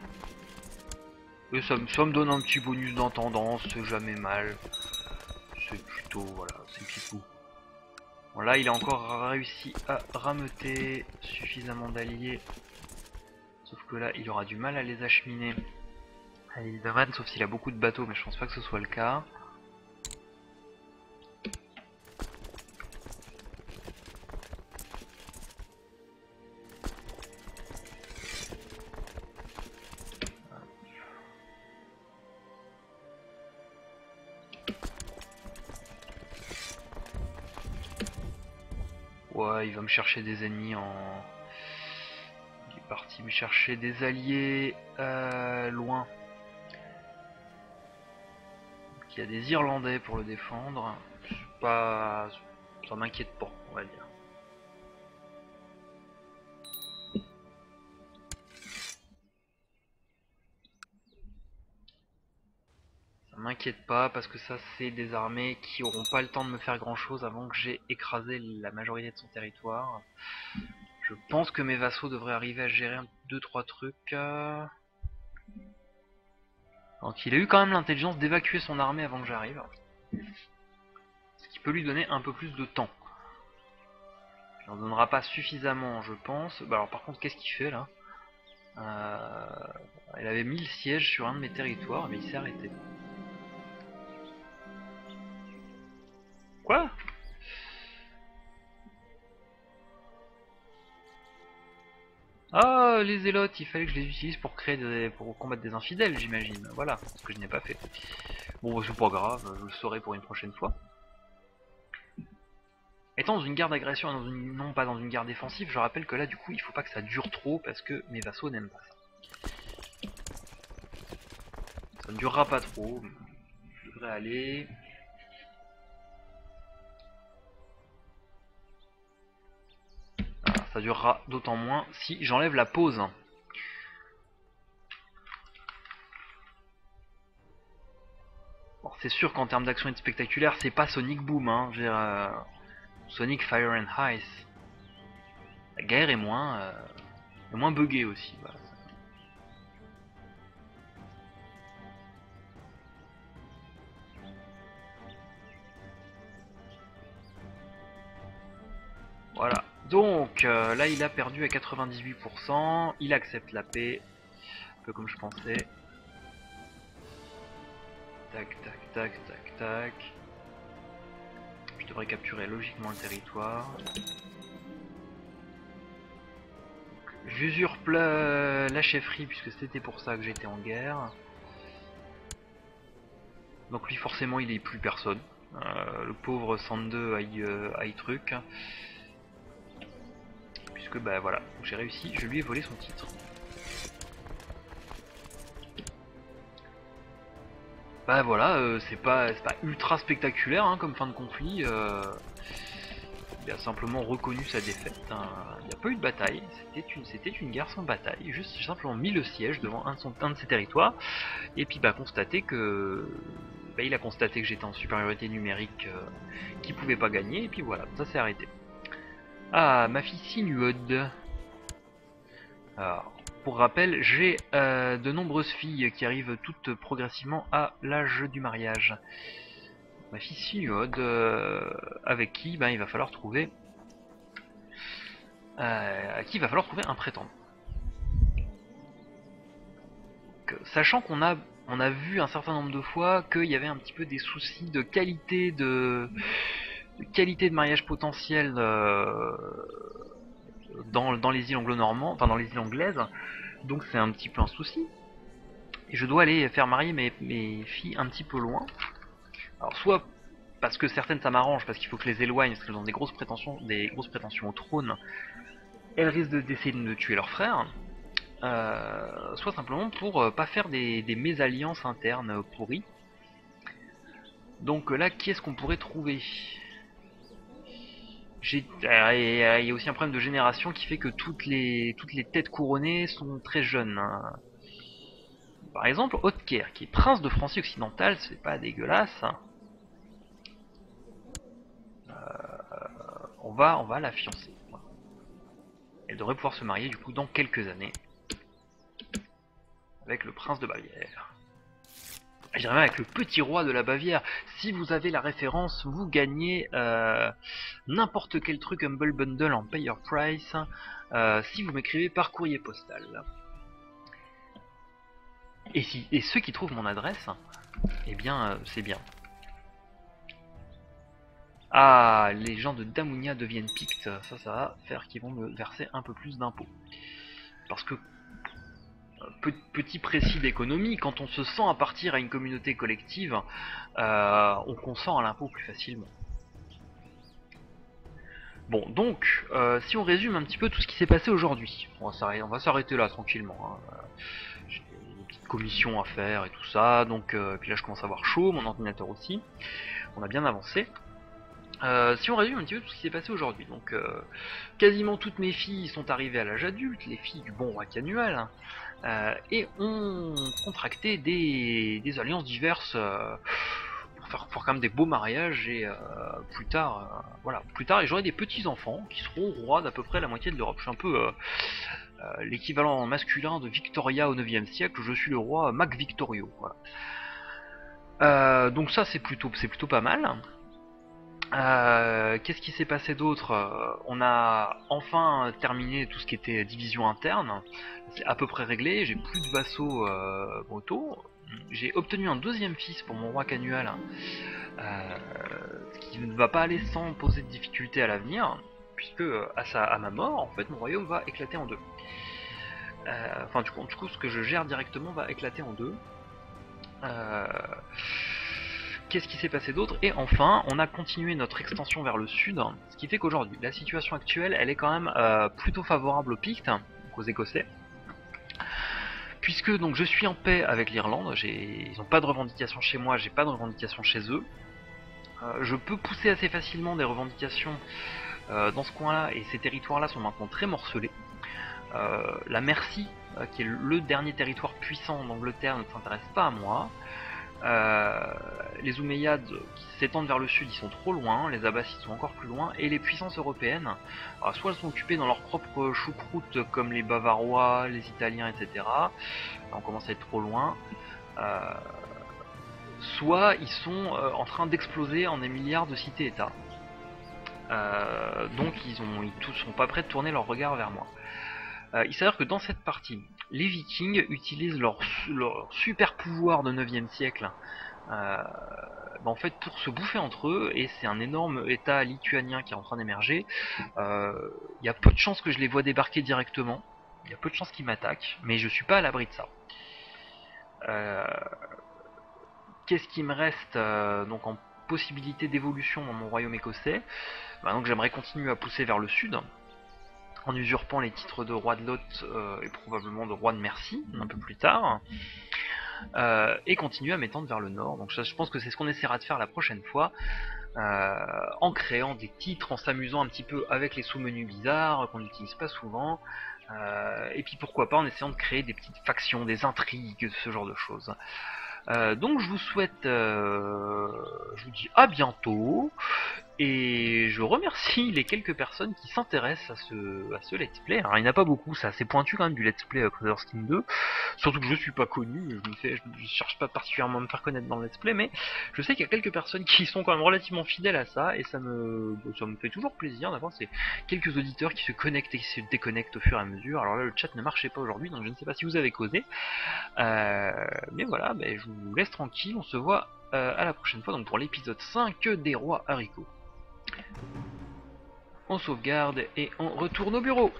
[SPEAKER 1] Et ça me donne un petit bonus d'intendance, c'est jamais mal. C'est plutôt, voilà, c'est pipou. Bon, là, il a encore réussi à rameuter suffisamment d'alliés. Sauf que là, il aura du mal à les acheminer à l'île d'Avan, sauf s'il a beaucoup de bateaux, mais je pense pas que ce soit le cas. Ouais, il va me chercher des ennemis en... Il est parti me chercher des alliés loin. Donc, il y a des Irlandais pour le défendre. Pas... Ça m'inquiète pas, on va dire. Ça m'inquiète pas parce que ça c'est des armées qui auront pas le temps de me faire grand chose avant que j'ai écrasé la majorité de son territoire. Je pense que mes vassaux devraient arriver à gérer 2-3 trucs. Donc il a eu quand même l'intelligence d'évacuer son armée avant que j'arrive. Ce qui peut lui donner un peu plus de temps. Il n'en donnera pas suffisamment je pense. Bah alors par contre qu'est-ce qu'il fait là? Il avait mis le siège sur un de mes territoires mais il s'est arrêté. Quoi? Ah, les zélotes, il fallait que je les utilise pour pour combattre des infidèles, j'imagine. Voilà, ce que je n'ai pas fait. Bon, c'est pas grave, je le saurai pour une prochaine fois. Étant dans une guerre d'agression et non pas dans une guerre défensive, je rappelle que là, du coup, il faut pas que ça dure trop parce que mes vassaux n'aiment pas ça. Ça ne durera pas trop. Je devrais aller. Ça durera d'autant moins si j'enlève la pause. Bon, c'est sûr qu'en termes d'action et de spectaculaire, c'est pas Sonic Boom, hein. Sonic Fire and Ice. La guerre est moins buggée aussi. Voilà. Voilà. Donc là il a perdu à 98%, il accepte la paix, un peu comme je pensais. Tac tac tac tac tac. Je devrais capturer logiquement le territoire. J'usurpe la chefferie puisque c'était pour ça que j'étais en guerre. Donc lui forcément il est plus personne. Le pauvre Sande aille truc. Puisque bah voilà, j'ai réussi, je lui ai volé son titre. Bah voilà, c'est pas ultra spectaculaire hein, comme fin de conflit. Il a simplement reconnu sa défaite. Hein. Il n'y a pas eu de bataille. C'était une guerre sans bataille. Juste simplement mis le siège devant un de ses territoires. Et puis bah constaté que il a constaté que j'étais en supériorité numérique, qu'il pouvait pas gagner. Et puis voilà, ça s'est arrêté. Ah, ma fille Sinuode. Alors, pour rappel, j'ai de nombreuses filles qui arrivent toutes progressivement à l'âge du mariage. Ma fille Sinuode, avec qui il va falloir trouver à qui il va falloir trouver un prétendant. Donc, sachant qu'on a vu un certain nombre de fois qu'il y avait un petit peu des soucis de qualité de mariage potentiel dans les îles anglo-normands, enfin dans les îles anglaises, donc c'est un petit peu un souci. Et je dois aller faire marier mes filles un petit peu loin. Alors soit parce que certaines ça m'arrange, parce qu'il faut que je les éloigne, parce qu'elles ont des grosses prétentions au trône, elles risquent d'essayer de me tuer leur frère. Soit simplement pour pas faire des mésalliances internes pourries. Donc là, qui est-ce qu'on pourrait trouver? Il y a aussi un problème de génération qui fait que toutes les têtes couronnées sont très jeunes, hein. Par exemple, Haute-Caire, qui est prince de Francie occidentale, c'est pas dégueulasse. On va la fiancer. Voilà. Elle devrait pouvoir se marier du coup dans quelques années avec le prince de Bavière. Je dirais même avec le petit roi de la Bavière. Si vous avez la référence, vous gagnez n'importe quel truc Humble Bundle en Payer Price si vous m'écrivez par courrier postal. Et ceux qui trouvent mon adresse, eh bien c'est bien. Ah, les gens de Damunia deviennent Pictes. Ça va faire qu'ils vont me verser un peu plus d'impôts. Parce que, petit précis d'économie, quand on se sent appartenir à une communauté collective, on consent à l'impôt plus facilement. Bon, donc, si on résume un petit peu tout ce qui s'est passé aujourd'hui, on va s'arrêter là tranquillement. Hein. J'ai des petites commissions à faire et tout ça, donc puis là je commence à avoir chaud, mon ordinateur aussi. On a bien avancé. Si on résume un petit peu tout ce qui s'est passé aujourd'hui, donc quasiment toutes mes filles sont arrivées à l'âge adulte, les filles du bon roi Canuel, et ont contracté des alliances diverses pour quand même des beaux mariages, et plus tard, j'aurai des petits enfants qui seront rois d'à peu près la moitié de l'Europe. Je suis un peu l'équivalent masculin de Victoria au 9e siècle, je suis le roi Mac Victorio. Voilà. Donc ça c'est plutôt pas mal. Qu'est-ce qui s'est passé d'autre? On a enfin terminé tout ce qui était division interne. C'est à peu près réglé. J'ai plus de vassaux brutaux. J'ai obtenu un deuxième fils pour mon roi Canuel, ce qui ne va pas aller sans poser de difficultés à l'avenir, puisque à ma mort, en fait, mon royaume va éclater en deux. Enfin, du coup, ce que je gère directement va éclater en deux. Qu'est-ce qui s'est passé d'autre? Et enfin, on a continué notre extension vers le sud, ce qui fait qu'aujourd'hui, la situation actuelle, elle est quand même plutôt favorable aux Pictes, aux Écossais, puisque donc je suis en paix avec l'Irlande. Ils n'ont pas de revendications chez moi, j'ai pas de revendications chez eux. Je peux pousser assez facilement des revendications dans ce coin-là, et ces territoires-là sont maintenant très morcelés. La Mercie, qui est le dernier territoire puissant d'Angleterre, ne s'intéresse pas à moi. Les Omeyyades qui s'étendent vers le sud, ils sont trop loin, les Abbassides sont encore plus loin, et les puissances européennes, soit elles sont occupées dans leur propre choucroute comme les Bavarois, les Italiens, etc. On commence à être trop loin. Soit ils sont en train d'exploser en des milliards de cités-états. Donc ils sont pas prêts de tourner leur regard vers moi. Il s'avère que dans cette partie, les Vikings utilisent leur super pouvoir de 9e siècle en fait pour se bouffer entre eux, et c'est un énorme état lituanien qui est en train d'émerger. Il y a peu de chances que je les vois débarquer directement, il y a peu de chances qu'ils m'attaquent, mais je suis pas à l'abri de ça. Qu'est-ce qui me reste donc en possibilité d'évolution dans mon royaume écossais? Donc j'aimerais continuer à pousser vers le sud, en usurpant les titres de roi de Lot et probablement de roi de Mercie un peu plus tard, et continuer à m'étendre vers le nord. Donc je pense que c'est ce qu'on essaiera de faire la prochaine fois, en créant des titres, en s'amusant un petit peu avec les sous-menus bizarres qu'on n'utilise pas souvent, et puis pourquoi pas en essayant de créer des petites factions, des intrigues, ce genre de choses. Donc je vous souhaite, je vous dis à bientôt, et je remercie les quelques personnes qui s'intéressent à ce let's play. Alors il n'y en a pas beaucoup, c'est assez pointu quand même du let's play Crusader Kings 2, surtout que je suis pas connu, je cherche pas particulièrement à me faire connaître dans le let's play, mais je sais qu'il y a quelques personnes qui sont quand même relativement fidèles à ça, et ça me fait toujours plaisir d'avoir ces quelques auditeurs qui se connectent et qui se déconnectent au fur et à mesure. Alors là le chat ne marchait pas aujourd'hui, donc je ne sais pas si vous avez causé, mais voilà, je vous laisse tranquille, on se voit à la prochaine fois donc pour l'épisode 5 des rois haricots. On sauvegarde et on retourne au bureau.